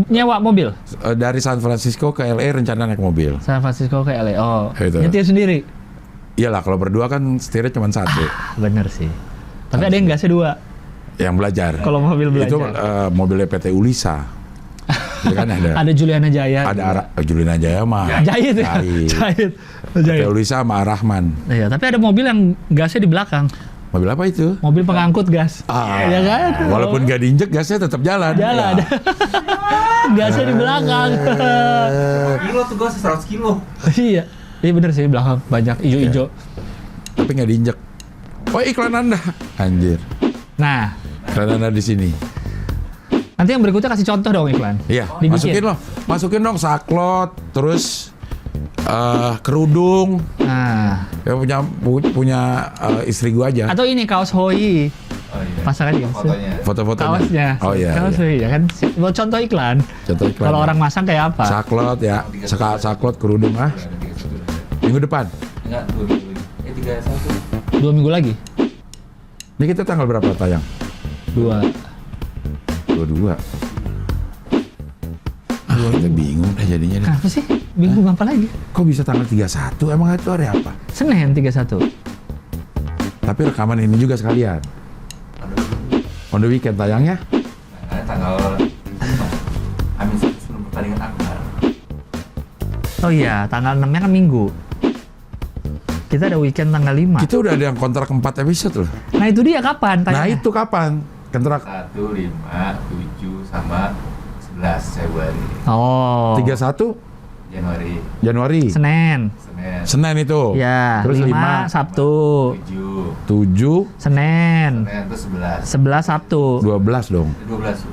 nyewa mobil. Dari San Francisco ke LA rencana naik mobil. San Francisco ke LA. Oh, Gitu. nyetir sendiri. Iyalah, kalau berdua kan setirnya cuma satu. Bener sih. Tapi ada yang gasnya 2. Yang belajar. Kalau mobil belajar. Itu mobilnya PT Ulisa. Itu kan ada. Ada Juliana Jaya. Ada Julina Jaya mah. Jahit ya. Jahit. PT Ulisa sama Arahman. Iya, tapi ada mobil yang gasnya di belakang. Mobil apa itu? Mobil pengangkut gas. Ya kan? Walaupun gak diinjek, gasnya tetap jalan. Jalan. Ya. Gasnya di belakang. Kilo tuh gue 100 kilo. Iya. Iya bener sih belakang banyak ijo-ijo. Tapi nggak diinjek. Oh, iklan Anda. Anjir. Nah, Iklan Anda di sini. nanti yang berikutnya kasih contoh dong iklan. Iya, Dibikin. masukin dong saklot, terus kerudung. Nah, Ya punya istri gua aja. atau ini kaos Hoi. Oh iya. Pasang aja kan. Fotonya. Foto-fotonya. Kaosnya. Oh iya. Kaosnya iya. ya kan. Buat contoh iklan. Contoh iklan. Kalau orang masang kayak apa? saklot ya, saklot kerudung ah. Udah ada 31. Minggu depan. Enggak, 2 minggu lagi. 31. 2 minggu lagi. Ini kita tanggal berapa tayang? 2. 22. Kita bingung dah jadinya nih. Kenapa sih? Bingung apa lagi? Kok bisa tanggal 31? Emang itu hari apa? Senin 31. Tapi rekaman ini juga sekalian. On the weekend tayangnya? Nah, tanggal 5. Amin sebelum pertandingan akbar. Oh iya, tanggal 6-nya kan Minggu. Kita ada weekend tanggal 5. Kita udah ada yang kontrak 4 episode loh. Nah itu dia kapan? Nah Tanyanya. itu kapan? Kontrak 1, 5, 7 sama 11 Februari. Oh. 31 Januari. Januari. Senin. Senin. Senin itu. Ya, Terus 5 5, Sabtu. 7. 7, Senin. Senin itu 11. 11 Sabtu. 12 dong. 12.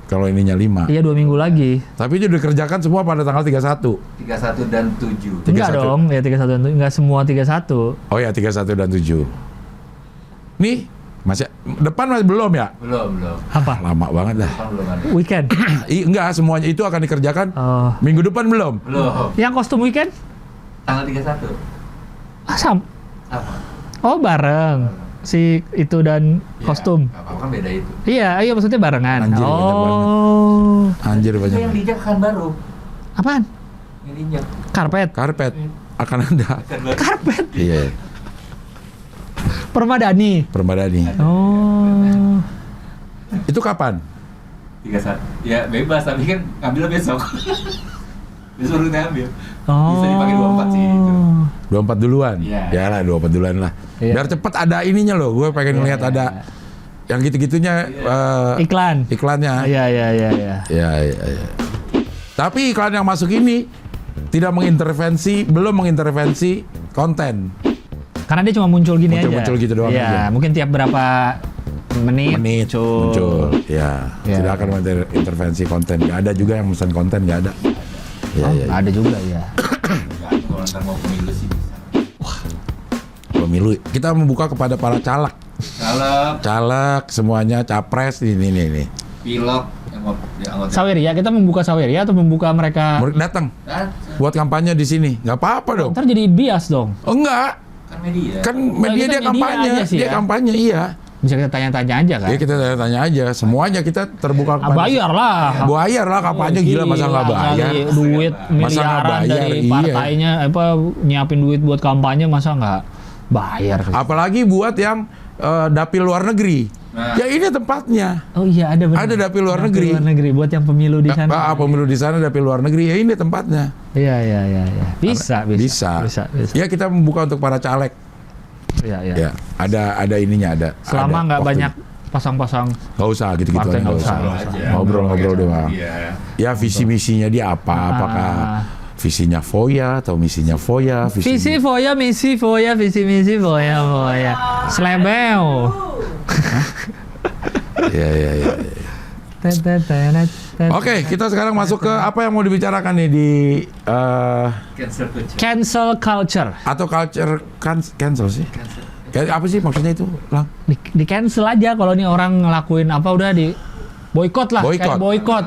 Kalau ininya 5. Iya 2 minggu lagi. Tapi itu dikerjakan semua pada tanggal 31. 31 dan 7. 31. Enggak dong, ya 31 itu enggak semua 31. Oh ya 31 dan 7. Nih, masih depan masih belum ya? Belum. Apa? Lama banget dah. Kan belum ada. Weekend. Enggak, semuanya itu akan dikerjakan Oh. minggu depan belum? Belum. Yang kostum weekend? Tanggal 31. Sama. Sama. Oh, bareng. Si itu dan kostum. Ya, apa kan beda itu. Iya, maksudnya barengan. Anjir, banyak oh. Anjir Itu banyak. yang dijak kan baru. Apaan? Yang dijak Karpet. Karpet akan ada. kan baru. Karpet. Iya, Permadani. permadani. Oh. Itu kapan? 31. Ya bebas tapi kan ambil besok. Besok baru kita ambil. Oh. Bisa dipakai 24 sih itu. 24 duluan. Iya. Ya lah 24 duluan lah. Iya. Biar cepet ada ininya loh. Gue pengen ngeliat ada yang gitu-gitunya Iklan. iklannya. Iya. Ya. Tapi iklan yang masuk ini tidak belum mengintervensi konten. Karena dia cuma muncul gini aja. Muncul gitu doang Iya, aja. mungkin tiap berapa menit muncul. Ya, Ya. tidak akan mengintervensi konten. Gak ada juga yang pesan konten, gak ada. Ya, Oh, ya. ada juga ya. Enggak, kalau ntar mau pemilu sih bisa. Pemilu. Kita membuka kepada para caleg, semuanya capres ini. Pilot yang mau di anggota. Saweria, kita membuka Saweria atau membuka mereka? Datang Nah, buat kampanye di sini. Nggak apa-apa dong. Ntar jadi bias dong. Oh, enggak. kan media. Kan media kita dia media kampanye. aja sih Dia ya. kampanye, iya. Bisa kita tanya-tanya aja kan? Ya kita tanya aja. Semuanya kita terbuka Ah, bayar lah. Bayar lah kampanye, gila masa nggak bayar. Kali duit Masa nggak miliaran bayar, dari iya. partainya nyiapin duit buat kampanye masa nggak bayar? Apalagi buat yang dapil luar negeri. Nah. Ya ini tempatnya. Oh iya ada benar. Ada dapil luar Dapil negeri. luar negeri buat yang pemilu di sana. Pemilu di sana dapil luar negeri. Ya ini tempatnya. Iya. Bisa. Ya kita membuka untuk para caleg. Iya. Ya, ada ininya ada. Selama ada nggak waktunya. banyak pasang-pasang. Nggak usah gitu-gitu Partai aja, nggak nggak usah. usah. Ngobrol-ngobrol doang. Iya. Ya visi misinya dia apa? Apakah visinya Foya atau misinya Foya? Visi foya, misi foya, visi misi foya. Slebeo. Ya. Oke, kita sekarang masuk ke apa yang mau dibicarakan nih di Cancel culture. Cancel culture. atau culture cancel sih? Kayak apa sih maksudnya itu, Lang? Di cancel aja kalau nih orang ngelakuin apa udah di boykot lah. Boykot. Kayak boykot.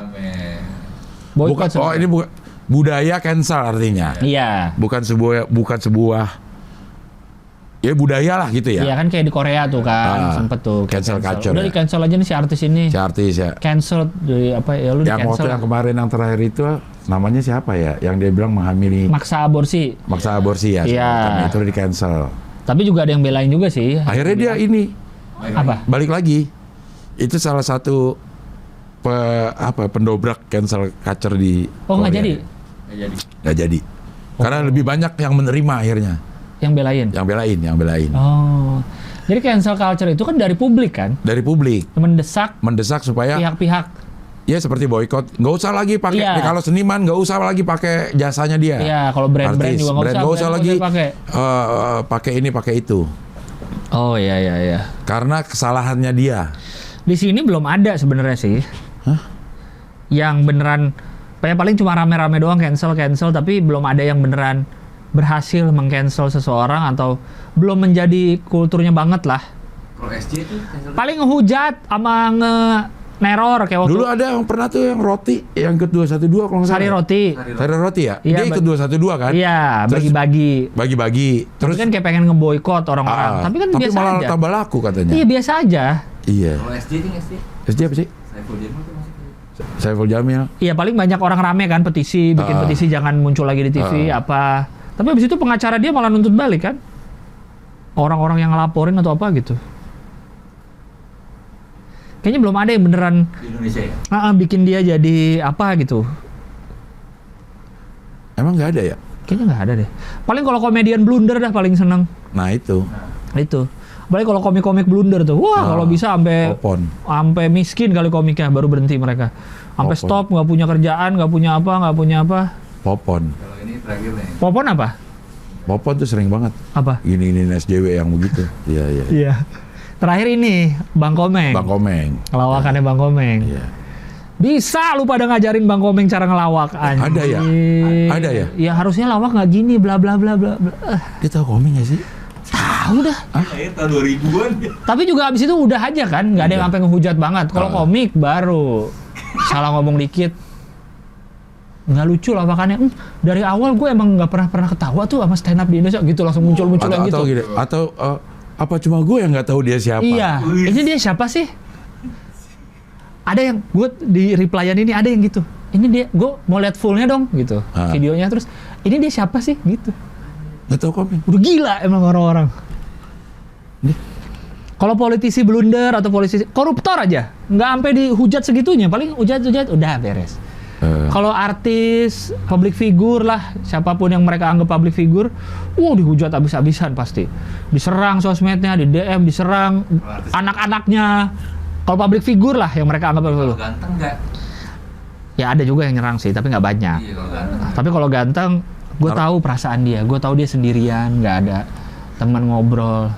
Bukan, oh ini bukan budaya cancel artinya. Iya. Bukan sebuah ya budaya lah gitu ya. Iya kan kayak di Korea tuh kan sempet tuh cancel culture udah ya. di cancel aja nih si artis ini. Si artis ya. Cancel dari apa ya lu di Yang waktu cancel. yang kemarin yang terakhir itu namanya siapa ya? Yang dia bilang menghamili Maksa aborsi. maksa aborsi ya. Iya. Karena itu di cancel. Tapi juga ada yang belain juga sih. Akhirnya dia ini Apa? balik lagi. Itu salah satu pendobrak cancel culture di Oh nggak Korea. jadi Nggak jadi. Karena lebih banyak yang menerima akhirnya. yang belain. Yang belain. Oh. Jadi cancel culture itu kan dari publik kan? Dari publik Mendesak supaya pihak-pihak. ya seperti boykot, nggak usah lagi pakai Iya. kalau seniman nggak usah lagi pakai jasanya dia. Iya, kalau brand-brand Artis, juga nggak brand usah. nggak usah brand lagi pakai. pakai ini pakai itu. Oh iya. Karena kesalahannya dia. Di sini belum ada sebenarnya sih. Yang beneran paling cuma rame-rame doang cancel tapi belum ada yang beneran berhasil meng-cancel seseorang atau belum menjadi kulturnya banget lah. Kalau SJ itu cancel. Paling ngehujat sama neror kayak waktu Dulu ada yang pernah tuh yang roti yang ikut 212 kalau nggak salah. Sari Roti. Sari Roti ya? Iya, Dia ikut 212 kan? Iya, Terus bagi-bagi. bagi-bagi. Terus kan kayak pengen ngeboikot orang-orang. Tapi kan biasa malah aja. tambah laku katanya. Iya, biasa aja. Iya. Kalau SJ itu SJ. SD apa sih? Saiful Jamil tuh masuk. Saiful Jamil. Iya, paling banyak orang rame kan petisi, bikin petisi jangan muncul lagi di TV apa. Tapi habis itu pengacara dia malah nuntut balik kan. Orang-orang yang ngelaporin atau apa gitu. Kayaknya belum ada yang beneran Di Indonesia ya. bikin dia jadi apa gitu. Emang nggak ada ya? Kayaknya nggak ada deh. Paling kalau komedian blunder dah paling seneng. Nah itu. Itu. Paling kalau komik-komik blunder tuh. Wah, kalau bisa sampai miskin kali komiknya baru berhenti mereka. Sampai Popon. stop, nggak punya kerjaan, nggak punya apa. Popon. Kalau ini terakhir nih. Popon apa? Popon tuh sering banget. Apa? Gini SJW yang begitu. Iya, iya. Iya. Terakhir ini Bang Komeng. Bang Komeng. Lawakannya Bang Komeng. Iya. Bisa lu pada ngajarin Bang Komeng cara ngelawak. Anjing. Ada ya? Ada ya? Ya harusnya lawak nggak gini bla bla bla bla. bla. Dia tahu Komeng nggak sih? Tahu dah. Akhir tahun 2000-an. Tapi juga abis itu udah aja kan, nggak ada yang sampai ngehujat banget. Kalau komik baru salah ngomong dikit, nggak lucu lawakannya. Dari awal gue emang nggak pernah ketawa tuh sama stand up di Indonesia gitu, langsung muncul yang gitu. Atau apa cuma gue yang nggak tahu dia siapa? Iya, ini dia siapa sih? Ada yang gue di replyan ini ada yang gitu. Ini dia, gue mau lihat fullnya dong gitu, videonya terus. Ini dia siapa sih gitu? Nggak tahu Komeng. Udah gila emang orang-orang. Kalau politisi blunder atau politisi koruptor aja, nggak sampai dihujat segitunya, paling hujat udah beres. Kalau artis, public figure lah, siapapun yang mereka anggap public figure, dihujat habis-habisan pasti. Diserang sosmednya, di DM, diserang anak-anaknya. Kalau public figure lah yang mereka anggap Kalau itu. ganteng nggak? Ya ada juga yang nyerang sih, tapi nggak banyak. Iya kalau ganteng. Tapi kalau ganteng, gue tahu perasaan dia. Gue tahu dia sendirian, nggak ada teman ngobrol.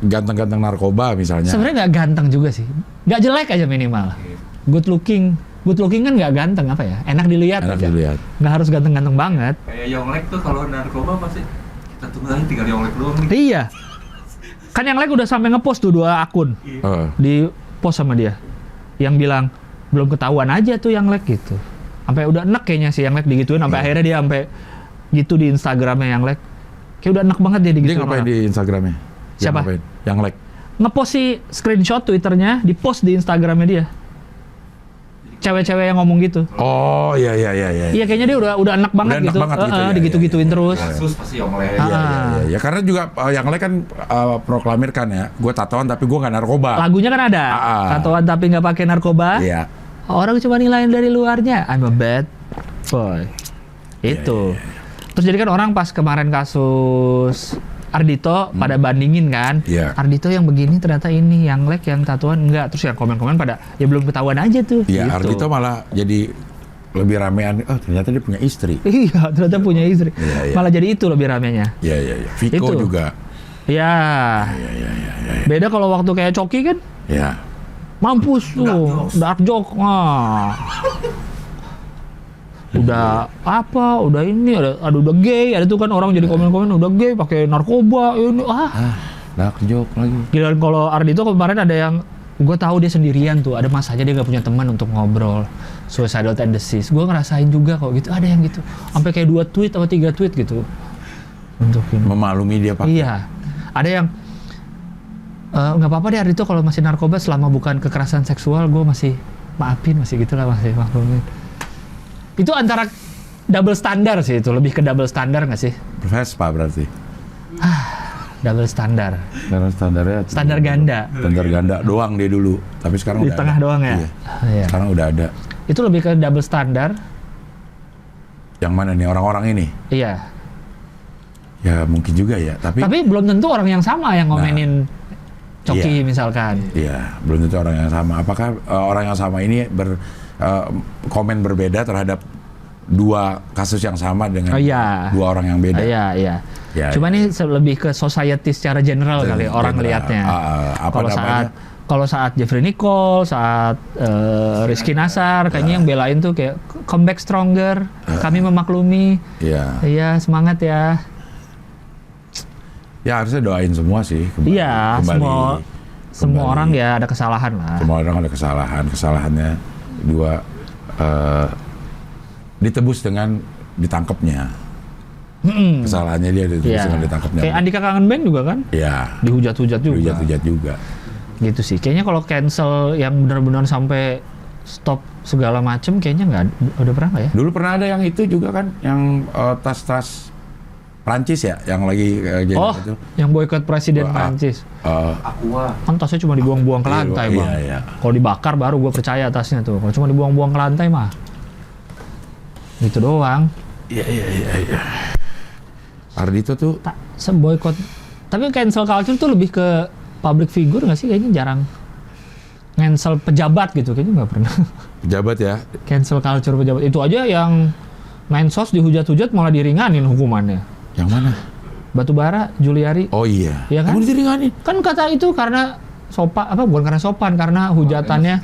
Ganteng-ganteng narkoba misalnya. Sebenarnya nggak ganteng juga sih, nggak jelek aja minimal. Good looking kan nggak ganteng apa ya, enak dilihat Enak aja. dilihat. Nggak harus ganteng-ganteng banget. Kayak Yonglek tuh kalau narkoba pasti kita tunggu lagi tinggal Yonglek doang nih. Iya, kan yang like udah sampai ngepost tuh 2 akun di post sama dia, yang bilang belum ketahuan aja tuh yang like gitu. Sampai udah enek kayaknya sih yang like digituin, sampai akhirnya dia sampai gitu di Instagramnya yang like. Kayak udah enek banget dia digituin. Dia ngapain orang. di Instagramnya? Siapa? Yang like. Ngepost si screenshot Twitternya, di post di Instagramnya dia. Cewek-cewek yang ngomong gitu. Oh iya. Iya kayaknya dia udah enak banget Udah enak gitu. banget gitu ya, Digitu-gituin terus. Kasus pasti Yonglek. Iya. Karena juga yang like kan proklamirkan ya, gue tatoan tapi gue nggak narkoba. Lagunya kan ada. Tatoan tapi nggak pakai narkoba. Iya. Orang cuma nilaiin dari luarnya. I'm a bad boy. Itu. Terus jadi kan orang pas kemarin kasus Ardhito pada bandingin kan. Iya. Ardhito yang begini ternyata ini, yang like yang tatuan enggak. Terus yang komen-komen pada ya belum ketahuan aja tuh. Iya, gitu. Ardhito malah jadi lebih ramean. Oh, ternyata dia punya istri. Iya, ternyata punya istri. Iya. Malah jadi itu lebih ramenya. Iya. Viko Itu. juga. Iya. Beda kalau waktu kayak Coki kan, Iya. mampus tuh, dark joke. Udah apa? Udah ini ada udah gay, ada tuh kan orang jadi komen-komen udah gay pakai narkoba ini. Dark joke lagi. Gila kalau Ardhito kemarin ada yang gue tahu dia sendirian tuh, ada masanya dia nggak punya teman untuk ngobrol, suicidal tendencies. Gue ngerasain juga kok gitu, ada yang gitu, sampai kayak 2 tweet atau 3 tweet gitu untuk ini. Memaklumi dia pakai. Iya, ada yang nggak apa-apa deh Ardhito kalau masih narkoba selama bukan kekerasan seksual, gue masih maafin, masih gitulah, masih maklumin. Itu antara double standar sih, itu lebih ke double standar nggak sih? Vespa berarti. Double standar. Karena standarnya Standar ganda. Standar ganda doang dia dulu, tapi sekarang Di udah tengah ada. doang ya? Iya. Iya. Sekarang udah ada. Itu lebih ke double standar. Yang mana nih orang-orang ini? Iya. Ya mungkin juga ya, tapi belum tentu orang yang sama yang ngomenin Coki iya. misalkan. iya, belum tentu orang yang sama. Apakah orang yang sama ini komen berbeda terhadap 2 kasus yang sama dengan 2 orang yang beda? Iya. Ya, Cuma ini lebih ke society secara general kali orang ngelihatnya. Kalau saat Jeffrey Nicole, saat Rizky Nasar, kayaknya yang belain tuh kayak comeback stronger, kami memaklumi. Iya. Iya, semangat ya. Ya harusnya doain semua sih. Iya, semua. Semua orang ya ada kesalahan lah. Semua orang ada kesalahannya dua ditebus dengan ditangkapnya. Kesalahannya dia ditebus Iya. dengan ditangkapnya. Kayak Andika Kangen Band juga kan? Ya, Dihujat-hujat juga. hujat-hujat juga. Gitu sih. Kayaknya kalau cancel yang benar-benar sampai stop segala macem kayaknya nggak udah pernah nggak ya? Dulu pernah ada yang itu juga kan, yang tas-tas Prancis ya, yang lagi jadi Oh, itu. yang boykot presiden Wah, Prancis. Aqua. Kan tasnya cuma dibuang-buang ke Iya, lantai, iya, Bang. iya. Kalau dibakar baru gue percaya tasnya tuh. Kalau cuma dibuang-buang ke lantai mah. Gitu doang. Iya. Ardito tuh Tak seboykot. Tapi cancel culture tuh lebih ke public figure nggak sih? Kayaknya jarang. Cancel pejabat gitu kayaknya nggak pernah. pejabat ya. Cancel culture pejabat itu aja yang mensos dihujat-hujat malah diringanin hukumannya. Yang mana? Batubara, Juliari. Oh iya. Iya kan? Kamu diringanin. Kan kata itu karena sopan, apa bukan karena sopan, karena hujatannya.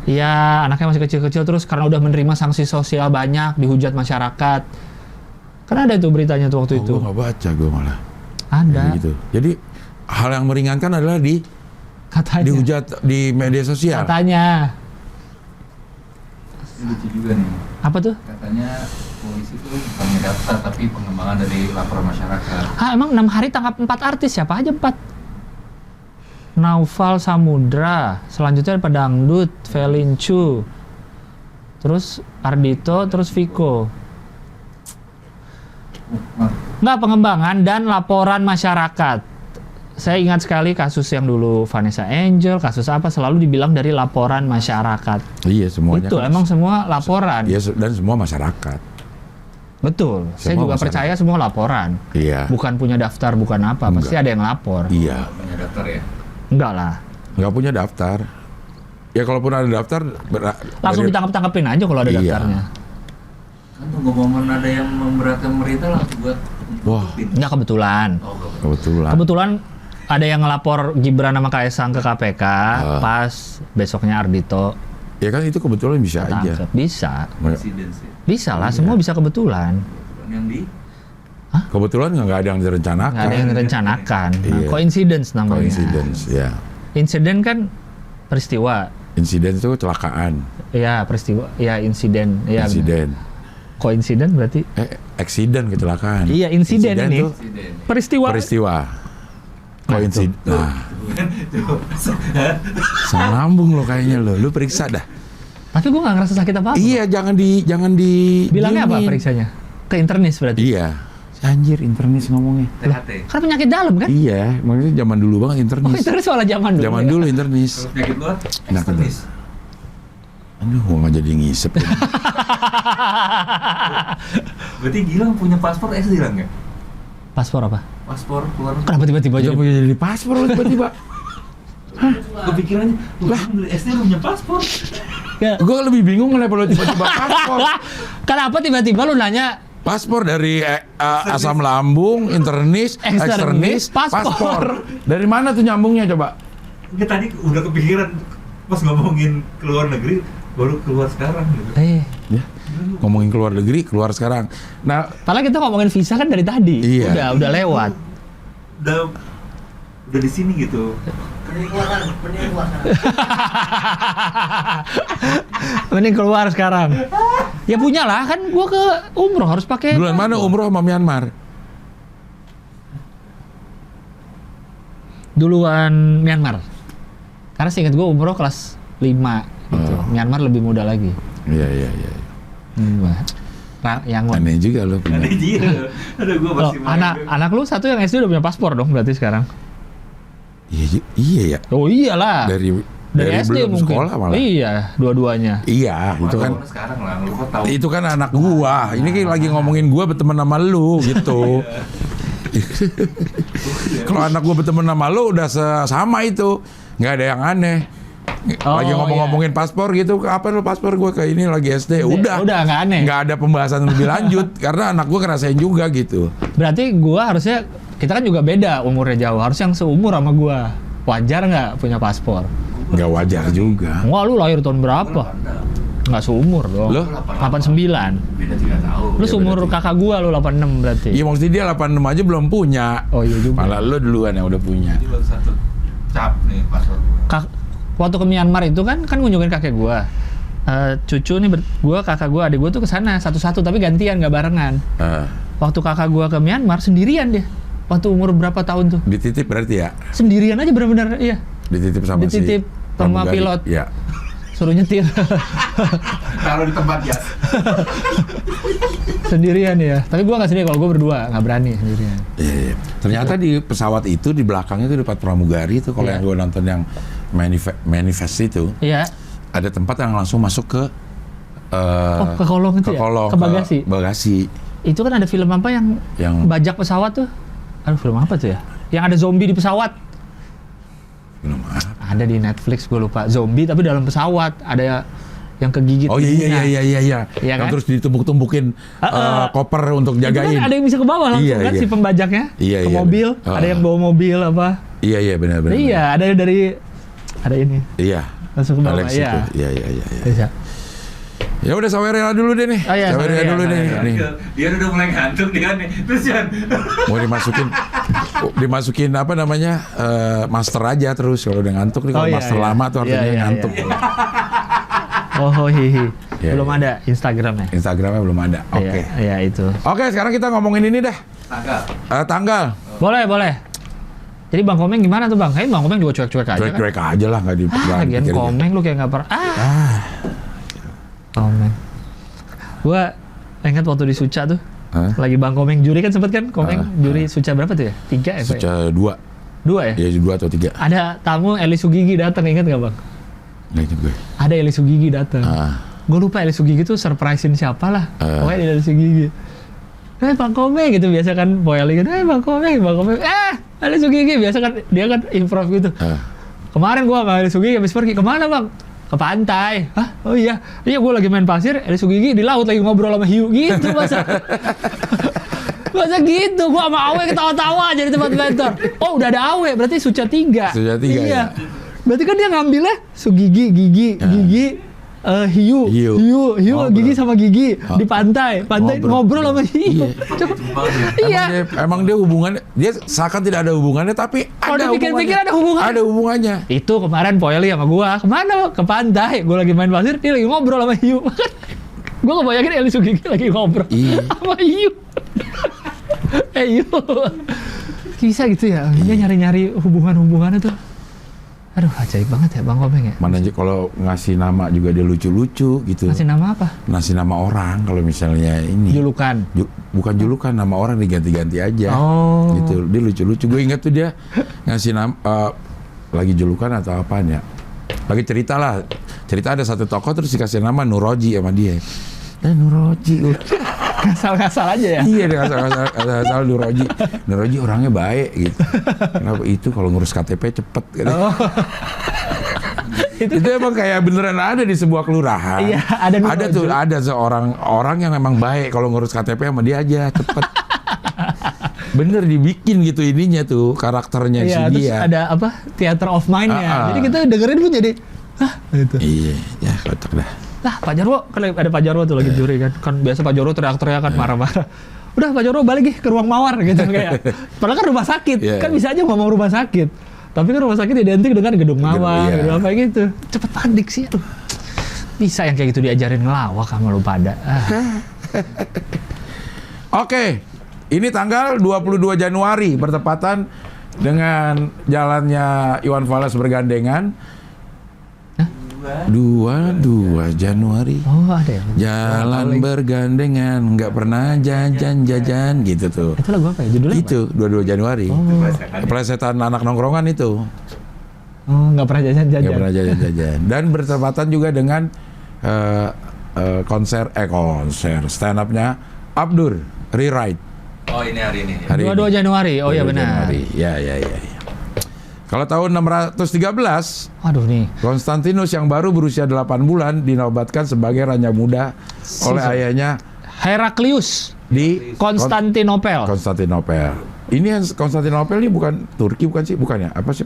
Iya, anaknya masih kecil-kecil terus karena udah menerima sanksi sosial banyak, dihujat masyarakat. Kan ada itu beritanya tuh waktu itu. Gue nggak baca, gue malah. Ada. Jadi gitu. Jadi hal yang meringankan adalah Katanya. dihujat di media sosial. Katanya. Ini lucu juga nih. Apa tuh? Katanya polisi itu bukannya daftar tapi pengembangan dari laporan masyarakat. Ah, emang 6 hari tangkap 4 artis, siapa aja 4? Naufal Samudra, selanjutnya ada Dangdut, Felincu, terus Ardito, terus Viko. Nggak, pengembangan dan laporan masyarakat. Saya ingat sekali kasus yang dulu Vanessa Angel, kasus apa selalu dibilang dari laporan masyarakat. Iya, semuanya. Itu kan. emang semua laporan. Iya, dan semua masyarakat. Betul. Saya Semua juga masyarakat. percaya semua laporan. Iya. Bukan punya daftar, bukan apa. Pasti Enggak. ada yang lapor. Iya. Punya daftar ya. Enggak lah. Nggak punya daftar. Ya kalaupun ada daftar Langsung dari- ditangkap-tangkapin aja kalau ada Iya. daftarnya. Kan tunggu momen ada yang memberatkan pemerintah langsung buat Wah. tutupin. Enggak kebetulan. Oh, enggak. Kebetulan. Kebetulan ada yang ngelapor Gibran sama Kaesang ke KPK pas besoknya Ardito Ya kan itu kebetulan bisa aja. ketangkep. Bisa. Coincidence ya. Bisa lah, Iya. semua bisa kebetulan. Bukan yang di Kebetulan nggak ada yang direncanakan. Nggak ada yang direncanakan. Nah, Iya. coincidence namanya. Coincidence, ya. Insiden kan peristiwa. Insiden itu kecelakaan. Ya, peristiwa. Ya, insiden. Ya, Insiden. Coincidence berarti. Accident kecelakaan. Iya, insiden ini. tuh insiden. Peristiwa. peristiwa. Coincidence. Nah, Tuh. sama lambung lo kayaknya lo. Lu periksa dah. Tapi gue nggak ngerasa sakit apa-apa. Iya, jangan di Bilangnya apa diemin. periksanya? Ke internis berarti. Iya. Anjir, internis ngomongnya. THT. Karena penyakit dalam kan? Iya, maksudnya zaman dulu banget Oh, internis. internis malah zaman dulu. Zaman ya? dulu internis. Kalau penyakit luar, Nah, eksternis. Aduh, gua nggak jadi ngisep. Berarti Gilang punya paspor SD Gilang nggak? Paspor apa? Paspor keluar. Kenapa tiba-tiba Udah jadi punya jadi paspor lo tiba-tiba. Kepikirannya, lah dari SD lu punya paspor. Ya. Gue lebih bingung kenapa lo tiba-tiba paspor. Kenapa tiba-tiba lu nanya Paspor dari asam lambung, internis, eksternis, paspor. Dari mana tuh nyambungnya coba? Enggak, tadi udah kepikiran pas ngomongin ke luar negeri baru keluar sekarang gitu. Ya. Ngomongin keluar negeri, keluar sekarang. Nah, Padahal kita ngomongin visa kan dari tadi. Iya. Udah lewat. Udah di sini gitu. Mending keluar sekarang. Ya punya lah, kan gua ke umroh harus pakai. bulan mana umroh sama Myanmar? Duluan Myanmar. Karena seingat gua umroh kelas 5 gitu. Oh. Myanmar lebih muda lagi. Iya. Yang Aneh juga lo punya. Ada dia. Aduh, gua Loh, masih anak lu satu yang SD udah punya paspor dong berarti sekarang. Iya ya. Oh iyalah. Dari SD belum mungkin. sekolah malah. Iya, dua-duanya. Iya, itu kan sekarang lah, lu kok tahu. itu kan anak gua. Ini kan lagi ngomongin gua berteman sama lu gitu. Kalau anak gua berteman sama lu udah sama itu. Nggak ada yang aneh. Lagi Oh, ngomong-ngomongin paspor gitu, apa lu paspor gua kayak ini lagi SD. Udah nggak aneh. nggak ada pembahasan lebih lanjut karena anak gua ngerasain juga gitu. Berarti gua harusnya, kita kan juga beda umurnya jauh. Harus yang seumur sama gua. Wajar nggak punya paspor? Nggak wajar juga. Wah, lu lahir tahun berapa? Nggak seumur dong. Lo? 89. Beda 3 tahun. Lu Ya, seumur berarti. kakak gua, lu 86 berarti. Iya maksudnya dia 86 aja belum punya. Oh iya juga. Malah lu duluan yang udah punya. Jadi baru satu Cap nih password gua. Waktu ke Myanmar itu kan ngunjungin kakek gua. Cucu nih gua, kakak gua, adik gua tuh kesana satu-satu tapi gantian nggak barengan. Waktu kakak gua ke Myanmar sendirian dia. Waktu umur berapa tahun tuh? Dititip berarti ya? Sendirian aja benar-benar iya. Dititip sama Dititip si sama pramugari. pilot. Iya. Suruh nyetir. Taruh di tempat ya. Sendirian ya. Tapi gua nggak sendiri, kalau gua berdua nggak berani sendirian. Iya. Ternyata di pesawat itu di belakangnya itu tempat pramugari itu kalau Iya. yang gue nonton yang manifest itu Iya. ada tempat yang langsung masuk ke Ke kolong itu ke ya? kolong, Ke bagasi? bagasi. Itu kan ada film apa yang bajak pesawat tuh? Aduh, film apa tuh ya? Yang ada zombie di pesawat. Belum ada. Ada di Netflix, gue lupa. Zombie tapi dalam pesawat. Ada yang kegigit. Oh iya. Iya Yang kan? terus ditumpuk-tumpukin koper untuk Itu jagain. kan ada yang bisa ke bawah langsung kan si pembajaknya. Iya, ke iya, mobil. bener. Ada yang bawa mobil apa. Iya benar. Iya, ada ini. Iya. Langsung ke bawah. Alex Iya. itu. Iya. Bisa. Ya udah Saweria dulu deh nih. Oh, iya, Saweria Saweria, dulu nih. Saweria. Nih. Dia udah mulai ngantuk dia nih. Terus Yan. Mau dimasukin apa namanya? Master aja terus kalau udah ngantuk nih. Kalau Oh, iya, master iya. lama tuh artinya Iya, iya, ngantuk. iya. Oh hihi. Iya, Belum iya. ada Instagramnya. Instagramnya belum ada. Oke. Iya, itu. Oke, sekarang kita ngomongin ini dah. Tanggal. Tanggal. Boleh. Jadi Bang Komeng gimana tuh Bang? Kayaknya Bang Komeng juga cuek-cuek aja kan? Cuek-cuek aja lah, nggak Lagian dipikirin. Komeng lu kayak nggak pernah. Komeng. Gua ingat waktu di Suca tuh. Hah? Lagi Bang Komeng juri kan sempet kan? Komeng juri Suca berapa tuh ya? 3 ya? Pak? Suca 2. 2 ya? Ya 2 atau 3. Ada tamu Eli Sugigi datang, ingat nggak Bang? Nah itu gue. Ada Eli Sugigi datang. Gue lupa Eli Sugigi tuh surprisein siapa lah. Pokoknya Eli Sugigi. Bang Komeng gitu biasa kan Boyali gitu. Bang Komeng. Eli Sugigi biasa kan dia kan improv gitu. Kemarin gua sama Eli Sugigi habis pergi kemana Bang? Ke pantai. Hah? Oh iya. Iya gua lagi main pasir, Eli Sugigi di laut lagi ngobrol sama hiu gitu masa. Masa gitu, gua sama Awe ketawa-tawa aja di tempat bentor. Oh udah ada Awe, berarti Suca 3. Suca 3 iya. ya. Berarti kan dia ngambilnya Sugigi, Gigi, hiu, Gigi sama Gigi di pantai ngobrol sama hiu. Iya. Emang dia hubungannya, dia seakan tidak ada hubungannya, tapi ada dipikir-pikir hubungannya. ada Ada hubungannya. Itu kemarin Poyeli sama gua, kemana? Ke pantai. Gua lagi main pasir, dia lagi ngobrol sama hiu. Gua ngebayangin Eli Sugigi lagi ngobrol sama hiu. Hiu. Bisa gitu ya, dia nyari-nyari hubungan-hubungannya tuh. Aduh, ajaib banget ya Bang Komeng ya. Mana aja kalau ngasih nama juga dia lucu-lucu gitu. Ngasih nama apa? Ngasih nama orang kalau misalnya ini. Julukan. Bukan julukan, nama orang diganti-ganti aja. Oh. Gitu. Dia lucu-lucu. Gue ingat tuh dia ngasih nama lagi julukan atau apaan ya. Lagi cerita lah. Cerita ada satu tokoh terus dikasih nama Nuroji sama dia. Nuroji. Ngasal-ngasal aja ya? Iya, dia ngasal Nuroji. Nuroji orangnya baik gitu. Kenapa itu kalau ngurus KTP cepet gitu. Itu emang kayak beneran ada di sebuah kelurahan. Iya, ada seorang orang yang emang baik kalau ngurus KTP sama dia aja cepet. Bener dibikin gitu ininya tuh karakternya si terus dia. ada apa? Theater of Mind-nya. Jadi kita dengerin pun jadi gitu. Iya, ya kocak dah. Pak Jarwo, kan ada Pak Jarwo tuh lagi juri kan. Kan biasa Pak Jarwo teriak-teriak kan marah-marah. Udah Pak Jarwo balik ke ruang mawar gitu kayak. Padahal kan rumah sakit. Kan bisa aja ngomong rumah sakit. Tapi kan rumah sakit identik dengan gedung mawar, gedung apa gitu. Cepet panik sih. Aduh. Bisa yang kayak gitu diajarin ngelawak sama lu pada. Oke. Ini tanggal 22 Januari bertepatan dengan jalannya Iwan Fals bergandengan. 22 Januari. Oh, ada ya. Jalan bergandengan, nggak pernah jajan-jajan gitu tuh. Itu lagu apa ya? Judulnya Itu 22 Januari. Plesetan anak nongkrongan itu. Oh, nggak pernah jajan-jajan. Nggak pernah jajan-jajan. Dan bertepatan juga dengan konser stand up-nya Abdur Rewrite. Oh ini hari ini. 22 Januari. Oh iya benar. Januari. Ya. Kalau tahun 613, Aduh nih. Konstantinus yang baru berusia 8 bulan dinobatkan sebagai raja muda oleh ayahnya Heraklius di Konstantinopel. Konstantinopel. Ini yang Konstantinopel ini bukan Turki bukan sih? Bukan ya? Apa sih?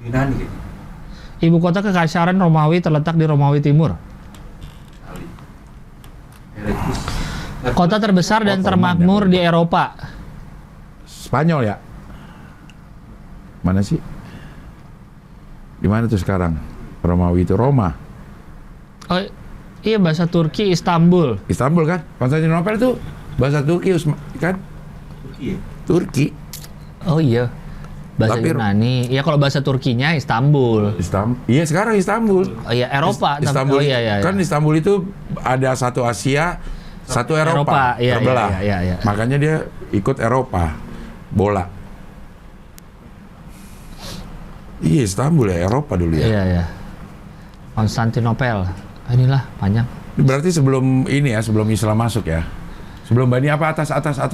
Yunani gitu. Ibu kota kekaisaran Romawi terletak di Romawi Timur. Kota terbesar dan termakmur di Eropa. Spanyol ya? Mana sih? Di mana tuh sekarang? Romawi itu Roma. Oh iya, bahasa Turki Istanbul. Istanbul kan? Konstantinopel itu bahasa Turki kan? Turki ya? Turki. Oh iya. Bahasa Tapi- Yunani. Ya kalau bahasa Turkinya Istanbul. Iya sekarang Istanbul. Oh iya, Eropa. Istanbul. Oh iya, iya, iya. Kan Istanbul itu ada satu Asia, satu Eropa, Iya, terbelah. iya, iya, iya. Makanya dia ikut Eropa bola. Iya Istanbul ya, Eropa dulu ya. Iya, iya. Konstantinopel. Inilah panjang. Berarti sebelum ini ya, sebelum Islam masuk ya. Sebelum Bani apa atas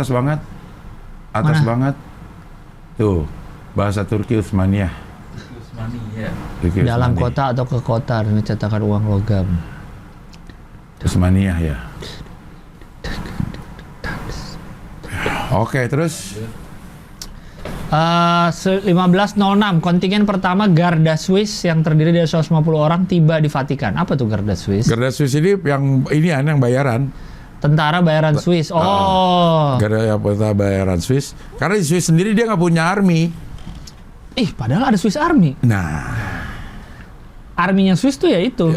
banget? Atas Mana? banget. Tuh, bahasa Turki Utsmaniyah. Usmani ya. Turki Dalam Utsmani. kota atau ke kota dengan cetakan uang logam. Utsmaniyah ya. Oke, terus 1506, kontingen pertama Garda Swiss yang terdiri dari 150 orang tiba di Vatikan. Apa tuh Garda Swiss? Garda Swiss ini yang bayaran. Tentara bayaran Swiss. Oh. Garda bayaran Swiss. Karena di Swiss sendiri dia nggak punya army. Ih, padahal ada Swiss Army. Nah, Arminya Swiss tuh ya itu.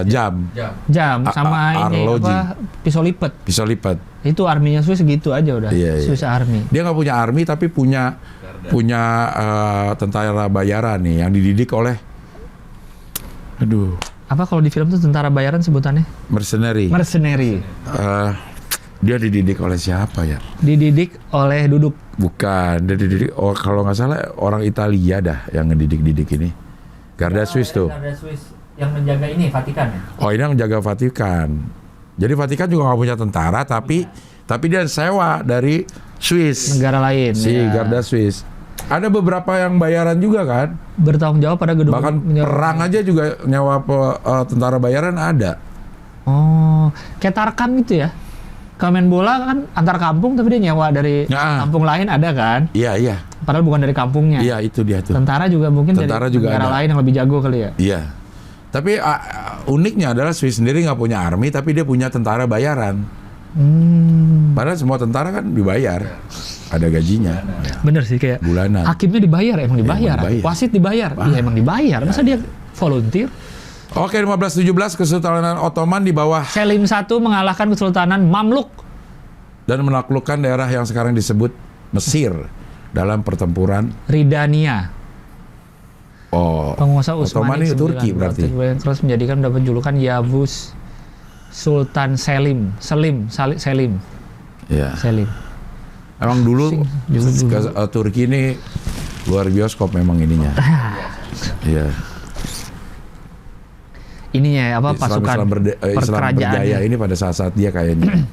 jam, Jam sama ini arloji. apa? Pisau lipat. pisau lipat. Itu arminya Swiss gitu aja udah. Iya, iya. Swiss Army. Dia nggak punya army tapi punya tentara bayaran nih yang dididik oleh, aduh, Apa kalau di film tuh tentara bayaran sebutannya? mercenary. Mercenary. Dia dididik oleh siapa ya? Dididik oleh duduk. Bukan, dia dididik kalau nggak salah orang Italia dah yang ngedidik ini. Garda Swiss tuh. Garda Swiss yang menjaga ini Vatikan ya? Oh, ini yang menjaga Vatikan. Jadi Vatikan juga nggak punya tentara, tapi dia sewa dari Swiss. Negara lain. Si ya. Garda Swiss. Ada beberapa yang bayaran juga kan. Bertanggung jawab pada gedung. Bahkan perang aja juga nyawa tentara bayaran ada. Oh, kayak Tarkam gitu ya? Kalau main bola kan antar kampung tapi dia nyewa dari Ya. kampung lain ada kan? Iya, iya. Padahal bukan dari kampungnya. Iya, itu dia tuh. Tentara juga mungkin Tentara dari juga negara ada. lain yang lebih jago kali ya? Iya. Tapi uniknya adalah Swiss sendiri nggak punya army, tapi dia punya tentara bayaran. Padahal semua tentara kan dibayar, ada gajinya, Bener sih kayak bulanan. hakimnya dibayar, emang dibayar. Emang dibayar. Wasit dibayar, iya emang dibayar. Masa dia volunteer? Oke, 1517 Kesultanan Ottoman di bawah Selim I mengalahkan Kesultanan Mamluk. dan menaklukkan daerah yang sekarang disebut Mesir dalam pertempuran. Ridania, penguasa Ottoman Utsmani ini Turki berarti. terus menjadikan mendapat julukan Yavuz Sultan Selim. Ya. Selim. Emang dulu Dulu. Turki ini luar bioskop memang ininya. Iya. Ininya apa pasukan Islam berjaya ini pada saat-saat dia kayaknya.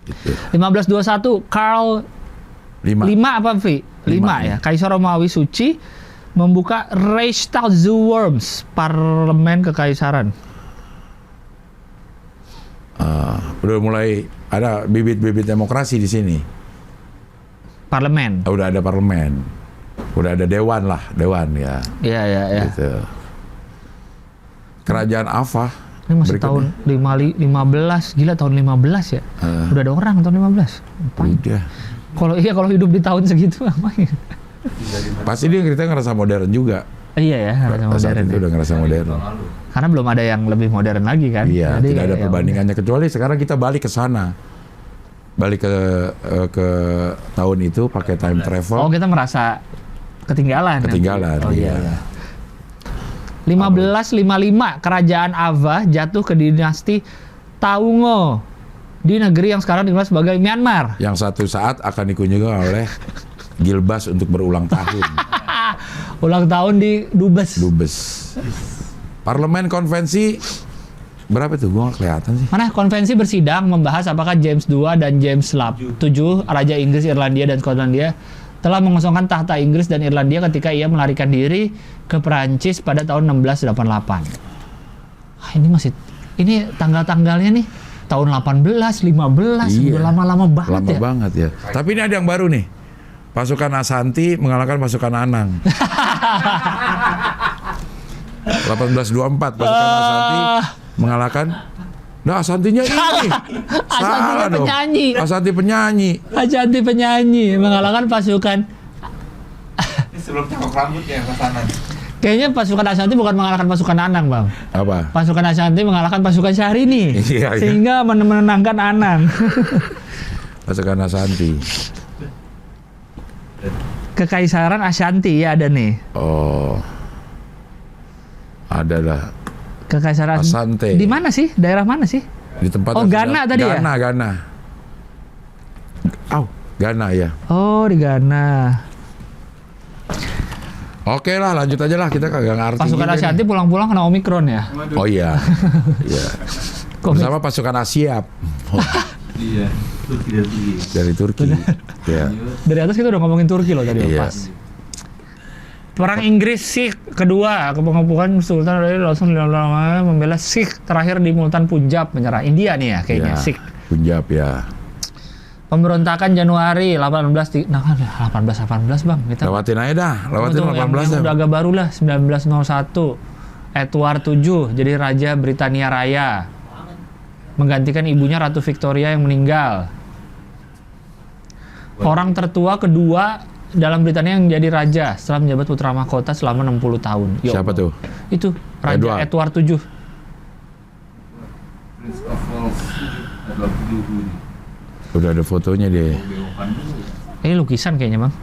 Gitu. 1521 Karl 5. 5 apa Vi? 5 ya. Kaisar Romawi Suci membuka Reichstag zu Worms, parlemen kekaisaran. Udah mulai ada bibit-bibit demokrasi di sini. Parlemen. Udah ada parlemen. Udah ada dewan ya. Iya iya iya. Gitu. Kerajaan Ava. Ini masih berikutnya. tahun 15, gila tahun 15 ya. Udah ada orang tahun 15. Ngapain? Udah. Kalau hidup di tahun segitu ngapain? Pasti dia ngerasa modern juga. Iya ya, ngerasa Saat modern. itu Ya. udah ngerasa modern. Karena belum ada yang lebih modern lagi kan. Iya, Jadi tidak ada ya perbandingannya kecuali sekarang kita balik ke sana. Balik ke tahun itu pakai time udah. travel. Oh, kita merasa ketinggalan. Ketinggalan, Oh iya. iya. 1555 Kerajaan Ava jatuh ke dinasti Taungo di negeri yang sekarang dikenal sebagai Myanmar. Yang satu saat akan dikunjungi oleh Gilbas untuk berulang tahun. Ulang tahun di Dubes. Dubes. Parlemen konvensi berapa tuh? Gua nggak kelihatan sih. Mana konvensi bersidang membahas apakah James II dan James VII, Raja Inggris, Irlandia, dan Skotlandia telah mengosongkan tahta Inggris dan Irlandia ketika ia melarikan diri ke Perancis pada tahun 1688. Ini tanggal-tanggalnya nih tahun 18, 15, Iya. udah lama-lama banget Lama ya. banget ya. Tapi ini ada yang baru nih. Pasukan Asanti mengalahkan pasukan Anang. 1824 pasukan Asanti mengalahkan. Nah, Asantinya ini. Asantinya dong. penyanyi. Asanti penyanyi. Ajanti penyanyi mengalahkan pasukan Sebelum cakok rambutnya pesanan. Kayaknya pasukan Ashanti bukan mengalahkan pasukan Anang, Bang. Apa? Pasukan Ashanti mengalahkan pasukan Syahrini. Iya, iya. Sehingga menenangkan Anang. Pasukan Ashanti. Kekaisaran Ashanti ya ada nih. Oh. Ada lah. Kekaisaran Asante. Di mana sih? Daerah mana sih? Di tempat Oh, Ghana tadi ya? Ghana. Ghana ya. Oh, di Ghana. Oke lah, lanjut aja lah, kita kagak ngerti. Pasukan gitu Ashanti ini. pulang-pulang kena Omikron ya. Oh iya. Iya. Bersama pasukan Asia Iya, Turki dari Turki. dari Turki. Ya. Dari atas kita udah ngomongin Turki loh tadi Iya. pas. Perang Inggris Sikh kedua, kepengepungan Sultan dari langsung membela Sikh terakhir di Multan Punjab menyerah India nih ya kayaknya Ya, Sikh. Punjab ya. Pemberontakan Januari 18 Bang kita. Lewatin aja dah, lewatin Untuk 18 yang dah. udah agak baru lah 1901 Edward VII jadi Raja Britania Raya menggantikan ibunya Ratu Victoria yang meninggal. Orang tertua kedua dalam Britania yang jadi raja setelah menjabat putra mahkota selama 60 tahun. Ya Siapa Allah. tuh? Itu Raja Edward VII. Prince of Wales. Edward VII. Udah ada fotonya deh. Bewokan dulu ya. Ini lukisan kayaknya Bang.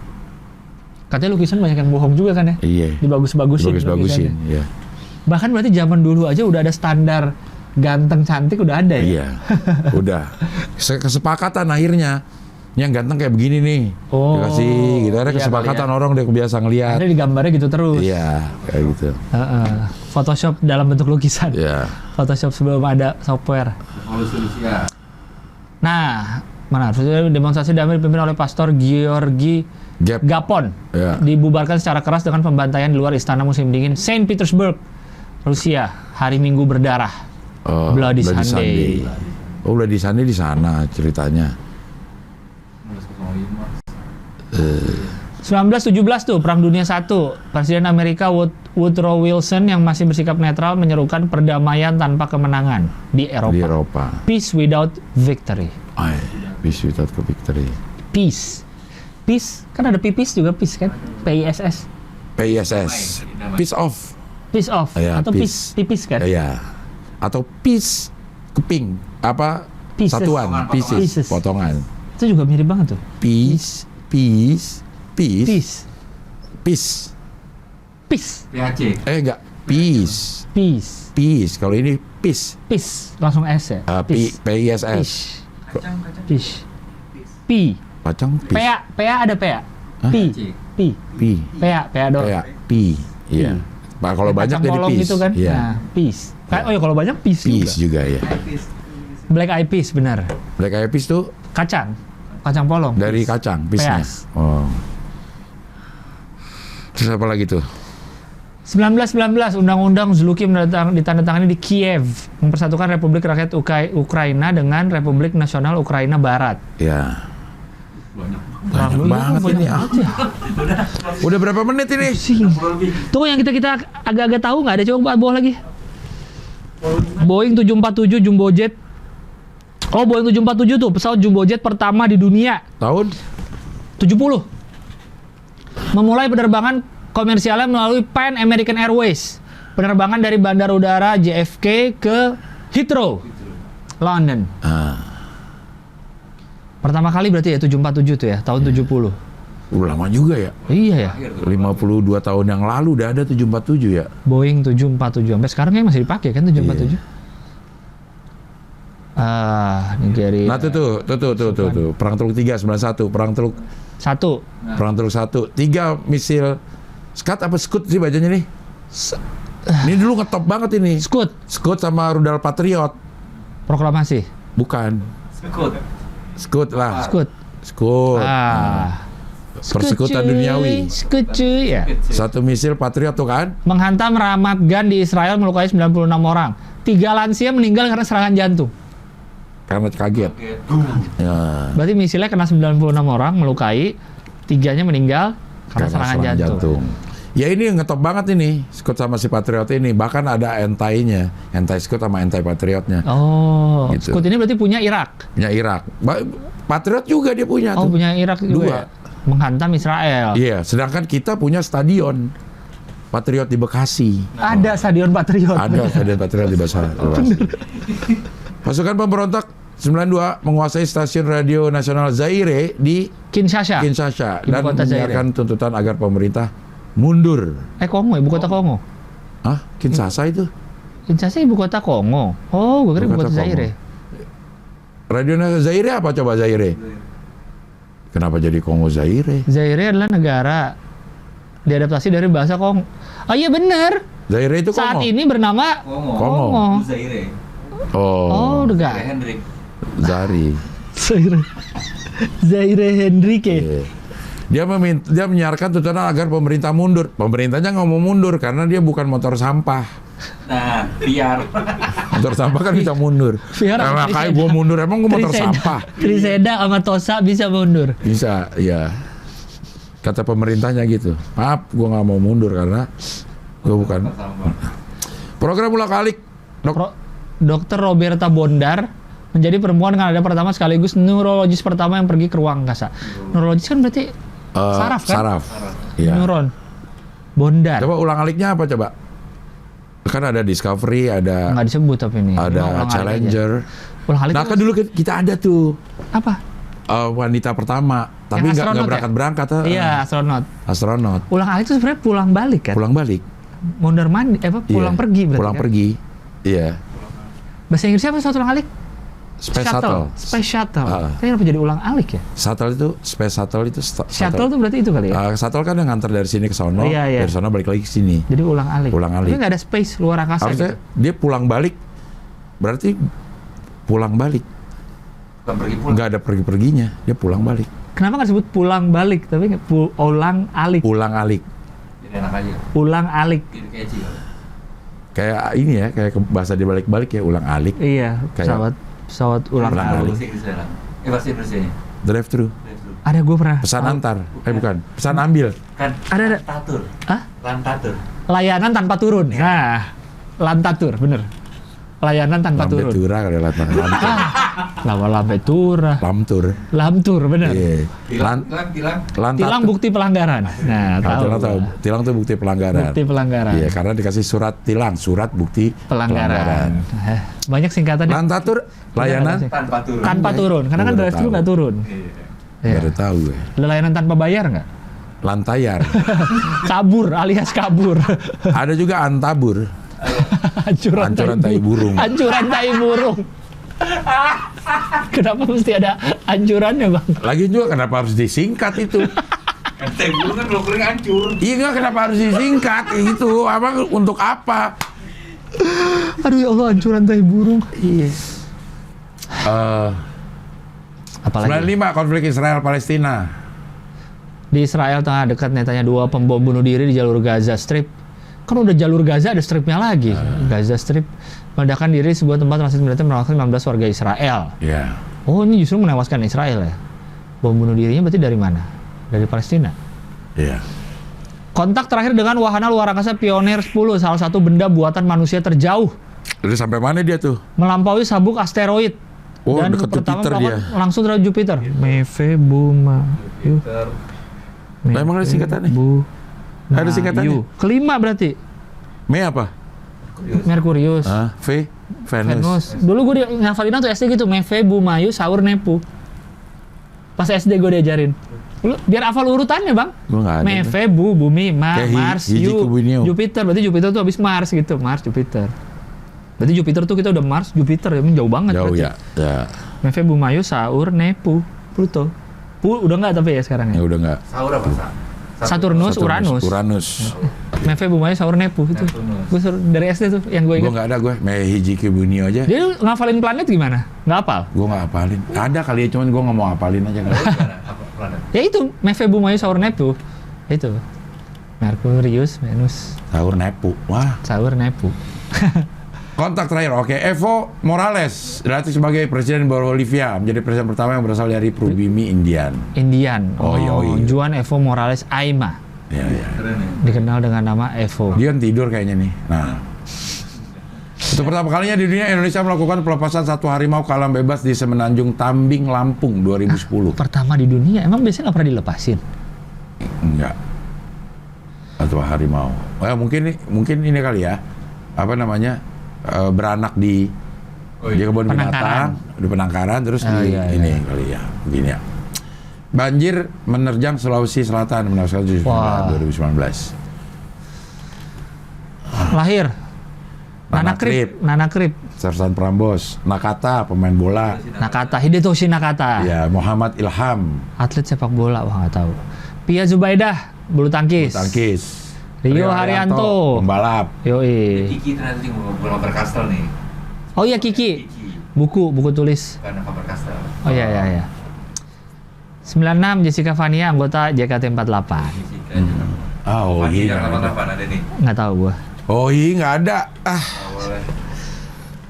Katanya lukisan banyak yang bohong juga kan ya? Iya. Dibagus-bagusin. Bagus-bagusin, lukisannya. ya. Bahkan berarti zaman dulu aja udah ada standar ganteng cantik udah ada ya? Iya. Udah. Kesepakatan akhirnya. Yang ganteng kayak begini nih. Oh, Dikasih gitu. Ada iya kesepakatan kali ya. orang udah kebiasa ngeliat. Ada di gambarnya gitu terus. Iya, kayak gitu. Heeh. Photoshop dalam bentuk lukisan. Iya. Photoshop sebelum ada software. Revolusi Rusia. Nah, mana? Demonstrasi damai dipimpin oleh Pastor Georgi Gap. Gapon. Ya. Dibubarkan secara keras dengan pembantaian di luar istana musim dingin Saint Petersburg, Rusia. Hari Minggu berdarah. Oh, Bloody Sunday. Oh, Bloody Sunday di sana ceritanya. 1905. 1917 tuh Perang Dunia I. Presiden Amerika Woodrow Wilson yang masih bersikap netral menyerukan perdamaian tanpa kemenangan di Eropa. Di Eropa. Peace without victory. Ay, peace without victory. Peace. Peace kan ada pipis juga peace kan? PISS. PISS. Peace off. Peace off Ya, atau peace. pipis kan? Iya. Atau peace keping apa? Pieces. Satuan, Potongan, pieces, Pieces. potongan. Itu juga mirip banget tuh. Peace, peace, peace, Peace. peace. Peace. PHC. Enggak, peace, Peace. peace. Kalau ini peace, Peace. Langsung S ya. Peace. PISS. Peace. Kacang. Peace. P. Pacang, peace. PA ada PA. Hah? P. C. P. P, PA doang. kayak P, iya. Pak kalau banyak Kacang jadi polong peace, gitu kan. iya. Nah, peace. Oh ya kalau banyak peace, Peace juga. juga ya. Black eyed peas benar. Black eyed peas tuh Kacang. Kacang polong. dari kacang, peasnya. Peas. Oh. Terus apa lagi tuh? 1919 Undang-Undang Zluky ditandatangani di Kiev mempersatukan Republik Rakyat Ukraina dengan Republik Nasional Ukraina Barat. Ya. Banyak. Banyak banget ini. Ah. Udah berapa menit ini? Pusing. 60 lebih. Tuh yang kita agak-agak tahu nggak ada, coba bawah lagi. Boeing 747 Jumbo Jet. Oh, Boeing 747 tuh pesawat Jumbo Jet pertama di dunia. Tahun? 70. Memulai penerbangan komersialnya melalui Pan American Airways. Penerbangan dari Bandar Udara JFK ke Heathrow, London. Ah, Pertama kali berarti ya 747 tuh ya, tahun 70. lama juga ya. Iya ya. 52 tahun yang lalu udah ada 747 ya. Boeing 747 sampai sekarang kayaknya masih dipakai kan 747. Nigeria. Nah tuh. Perang Teluk 3 91, Perang Teluk 1. 3 misil Scud apa Scud sih bacanya nih? Ini dulu ngetop banget ini. Scud. Scud sama rudal Patriot. Proklamasi. Bukan. Sekut. Scud lah. Scud. Scud. Persekutuan duniawi. Scud cuy ya. Satu misil Patriot tuh kan? Menghantam Ramat Gan di Israel melukai 96 orang. 3 lansia meninggal karena serangan jantung. Karena kaget. Oke. Ya. Berarti misilnya kena 96 orang melukai, 3-nya meninggal karena serangan jantung. Ya ini ngetop banget ini Scud sama si Patriot ini. Bahkan ada entainya, entai Scud sama entai Patriotnya. Oh, Gitu. Scud ini berarti punya Irak. Punya Irak. Patriot juga dia punya Oh, tuh. punya Irak juga. Dua. Ya? menghantam Israel. Iya, sedangkan kita punya stadion Patriot di Bekasi. Ada Stadion Patriot. Ada stadion Patriot di Bekasi. Pasukan pemberontak 92 menguasai stasiun radio nasional Zaire di Kinshasa. Kinshasa dan menyiarkan tuntutan agar pemerintah mundur. Kongo, ibu kota Kongo. Hah? Kinshasa itu? Kinshasa ibu kota Kongo. Oh, gue kira ibu kota Kongo. Zaire. Radio nasional Zaire apa coba Zaire? Kenapa jadi Kongo Zaire? Zaire adalah negara diadaptasi dari bahasa Kongo. Oh iya benar. Zaire itu Kongo. Saat ini bernama Kongo. Itu Zaire. Oh, Zaire negara. Hendrik. Zari. Zaire Hendrike. Iya. Dia menyiarkan tuntutan agar pemerintah mundur. Pemerintahnya nggak mau mundur karena dia bukan motor sampah. Nah, biar Motor sampah kan bisa mundur. Biar Nah, apa? makanya gue mundur. Emang gue motor sampah. Triseda sama Tosa bisa mundur. Bisa, ya. Kata pemerintahnya gitu. Maaf, gue nggak mau mundur karena gue bukan. Program ulang-alik. Dr. Roberta Bondar menjadi perempuan Kanada pertama sekaligus neurologis pertama yang pergi ke ruang angkasa. Neurologis kan berarti saraf kan? Saraf. Iya. Neuron. Bondar. Coba ulang-aliknya apa coba? Kan ada Discovery, ada Nggak disebut tapi ini. Cuma ada ulang-alik Challenger. aja. Ulang-alik Nah itu kan dulu kita ada tuh apa? wanita pertama, tapi Yang nggak astronot berangkat. Iya, astronot. Astronot. Ulang-alik itu sebenarnya pulang balik kan? Pulang balik. Mondar mandir, pulang Iya. pergi berarti Pulang kan? pergi. Iya. Bahasa Inggrisnya apa suatu ulang-alik? Space Shuttle. Space Shuttle. Ah. Tapi kenapa jadi ulang-alik ya? Shuttle itu Space Shuttle itu Shuttle itu berarti itu kali ya? Shuttle kan yang nganter dari sini ke sono, Iya, iya. dari sono balik lagi ke sini. Jadi ulang-alik. Ulang-alik. Tapi nggak ada space luar angkasa Harusnya gitu. dia pulang balik. Berarti pulang balik. bukan pergi pulang. Nggak ada pergi-perginya, dia pulang balik. Kenapa nggak disebut pulang balik? Tapi ulang-alik. Ulang-alik. Jadi enak aja. Ulang-alik. Jadi catchy. Kayak ini ya, kayak bahasa dibalik-balik ya, ulang-alik. Iya, Kayak- pesawat ulang-alik. Bahasa Inggrisnya. Bahasa Indonesia-nya. Drive-thru. Ada gue pernah. Pesan tahu. antar. Bukan. Pesan ambil. Kan Ada. Lantatur. Hah? Lantatur. Layanan tanpa turun. Nah, lantatur, bener. Layanan tanpa Lambe turun. tura kali lamtur. Lambe tura. Lamtur. Lamtur, bener. Iya. Tilang. Tilang bukti pelanggaran. Nah, Tilang tahu. Tilang tuh bukti pelanggaran. Bukti pelanggaran. Iya, karena dikasih surat tilang, surat bukti Pelanggaran. Banyak singkatannya. Lantatur layanan Tanpa turun. Tanpa turun, karena kan Gua baru drive-thru tahu. nggak turun. Iya. baru tahu gue. Ada layanan tanpa bayar nggak? Lantayar. Kabur alias kabur. Ada juga antabur. Ancuran tai burung. Ancuran tai burung. Kenapa mesti ada ancurannya, Bang? Lagi juga kenapa harus disingkat itu? Teh burung kan kalau kering hancur. Iya nggak, kenapa harus disingkat itu? Apa untuk apa? Aduh ya Allah, ancuran tai burung. Iya. Apalagi? 95 konflik Israel Palestina. Di Israel tengah dekat netanya 2 pembom bunuh diri di jalur Gaza Strip. Kan udah jalur Gaza ada stripnya lagi. Gaza Strip meledakan diri sebuah tempat transit militer menewaskan 19 warga Israel. Ya. Oh, ini justru menewaskan Israel ya. Bom bunuh dirinya berarti dari mana? Dari Palestina. Iya. Kontak terakhir dengan wahana luar angkasa Pioneer 10, salah satu benda buatan manusia terjauh, Jadi sampai mana dia tuh? melampaui sabuk asteroid. Oh, Dan deket pertama Jupiter melakukan dia. langsung terhadap Jupiter. Mevebumayu. Lah, emang ada singkatannya? Ada singkatannya? Kelima berarti. Me apa? Merkurius. V. Venus. Venus. Dulu gue ngafalin tuh SD gitu, Mevebumayu Saur Nepu. Pas SD gue diajarin. Lu biar hafal urutannya, Bang. Gua nggak ada. Mevebu, Bumi, Kayak Mars, hiji kubunio. Jupiter. Berarti Jupiter tuh habis Mars gitu, Mars, Jupiter. Berarti Jupiter tuh kita udah Mars, Jupiter ya, jauh banget. Jauh berarti. ya. Ya. Mevebumayu Saur Nepu, Pluto. Udah nggak tapi ya sekarang Ya ya. udah nggak. Sahur apa, Sa? Saturnus, Uranus. Uranus. Mevebumayu Saur Nepu itu. Neptunus. Gue dari SD tuh yang gue Gue ingat. nggak ada gue. Me hiji kubunio aja. Dia lu ngafalin planet gimana? Nggak hafal? Gue nggak hafalin. Ada kali ya, cuman gue nggak mau hafalin aja. Gimana? Apa planet? Ya itu, Mevebumayu Saur Nepu. Itu. Merkurius, Venus, Sahur nepu. Wah. Saur Nepu. Kontak terakhir, oke. Evo Morales dilantik sebagai presiden Bolivia, menjadi presiden pertama yang berasal dari Pribumi Indian. Indian. Oh, yoi. Juan Evo Morales Aima. Ya, ya. Keren ya. Dikenal dengan nama Evo. Dia kan tidur kayaknya nih. Nah, Untuk pertama kalinya di dunia, Indonesia melakukan pelepasan satu harimau ke alam bebas di Semenanjung Tambing, Lampung 2010. Pertama di dunia, emang biasanya nggak pernah dilepasin? Enggak. Satu harimau. Oh, mungkin ini kali ya. Apa namanya? Beranak di kebun binatang, di Penangkaran, terus ini kali ya. Begini ya. Banjir menerjang Sulawesi Selatan menewaskan 2019. Lahir. Nana Krip. Sersan Prambos, Nakata pemain bola. Nakata, Hidetoshi Nakata. Ya, Muhammad Ilham, Atlet sepak bola, wah nggak tahu. Pia Zubaidah, bulu tangkis. Rio Haryanto, pembalap. Yoi. Kiki ternyata di bola Faber-Castell nih. Oh iya Kiki. Buku tulis. Karena Faber-Castell. Oh iya. 96 Jessica Fania, anggota JKT48. Oh iya. Yang 88 ada nih. Nggak tahu gua. Oh iya, nggak ada. Boleh.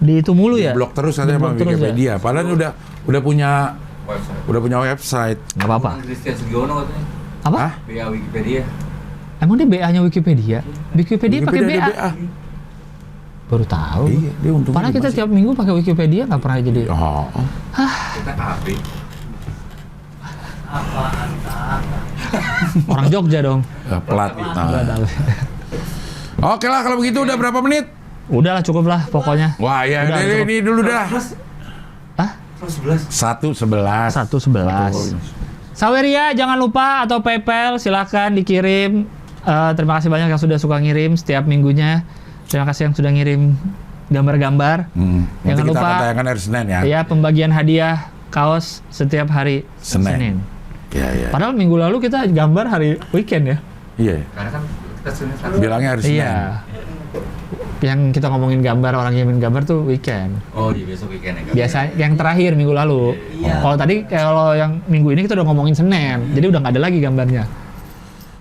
Di itu mulu ya? Blok terus katanya sama Di-blok terus Wikipedia. Padahal udah punya Website. website. Nggak apa-apa. Christian Sugiono katanya. Apa? Hah? BA Wikipedia. Emang dia BA-nya Wikipedia? Wikipedia pakai BA? ada Baru tahu. Iya, dia untungnya Padahal kita masih- tiap minggu pakai Wikipedia nggak pernah jadi. Oh. Kita AB. Orang Jogja dong. Plat. Nggak tahu. Oke lah, kalau begitu udah berapa menit? Udahlah cukup lah pokoknya. Wah ya, Udah, cukup. ini dulu dah. Hah? 111. 1:11. 1:11. Saweria jangan lupa atau PayPal silahkan dikirim. Terima kasih banyak yang sudah suka ngirim setiap minggunya. Terima kasih yang sudah ngirim gambar-gambar. Nanti Jangan kita lupa akan tayangkan hari Senin ya. Ya pembagian hadiah kaos setiap hari Senin. Iya. Padahal minggu lalu kita gambar hari weekend ya. Iya. Karena kan kita Senin Bilangnya hari Senin. Iya. Yang kita ngomongin gambar, orang ngirimin gambar tuh weekend. Oh iya, besok weekend ya. Biasa yang terakhir minggu lalu. Iya. Kalau yang minggu ini kita udah ngomongin Senin, jadi udah nggak ada lagi gambarnya.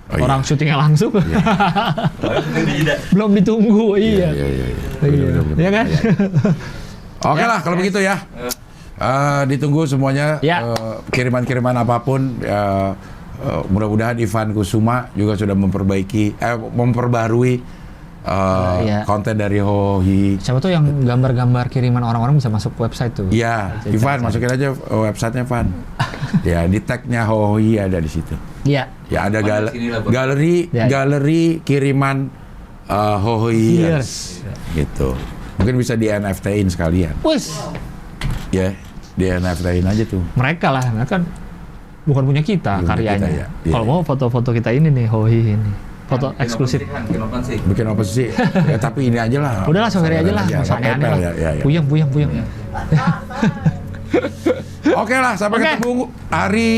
Oh, iya. Orang syutingnya langsung. Belum ditunggu, iya. Iya. Iya kan? Oke lah, kalau begitu ya. Ditunggu semuanya Ya. kiriman-kiriman apapun. Mudah-mudahan Ivan Kusuma juga sudah memperbarui Iya. konten dari Hohi. Siapa tuh yang gambar-gambar kiriman orang-orang bisa masuk website tuh. Iya, Ivan masukin aja websitenya Ivan. Ya, di tagnya Hohi ada di situ. Iya. Ya ada Mana sini lah, Bang. Ya. galeri kiriman Hohi Years. gitu. Mungkin bisa di NFT-in sekalian. Wes, Ya, di NFT-in aja tuh. mereka lah, mereka kan bukan punya kita Bukan karyanya. kita, ya. Iya. Kalau mau foto-foto kita ini nih, Hohi ini. Foto eksklusif. Bikin apa sih? Bikin apa sih? Ya, tapi ini aja lah. Udahlah, Saweria aja lah, Saweria masa aneh-aneh lah. Ya. Puyeng. Oke lah, sampai Oke. ketemu hari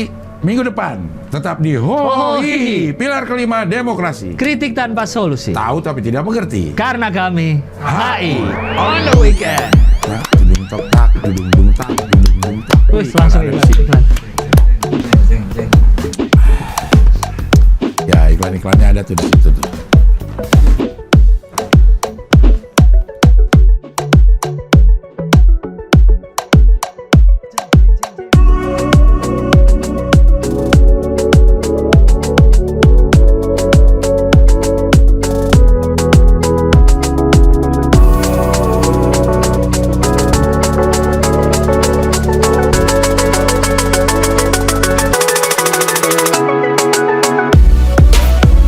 minggu depan. Tetap di Hohi, pilar kelima demokrasi. Kritik tanpa solusi. Tahu tapi tidak mengerti. Karena kami HI on the weekend. Ya, dudung tok tak, dudung dung tak, dudung dung tak. Wih, langsung Ada iklan. sih. Zeng. Ya, iklan-iklannya ada tuh di situ tuh.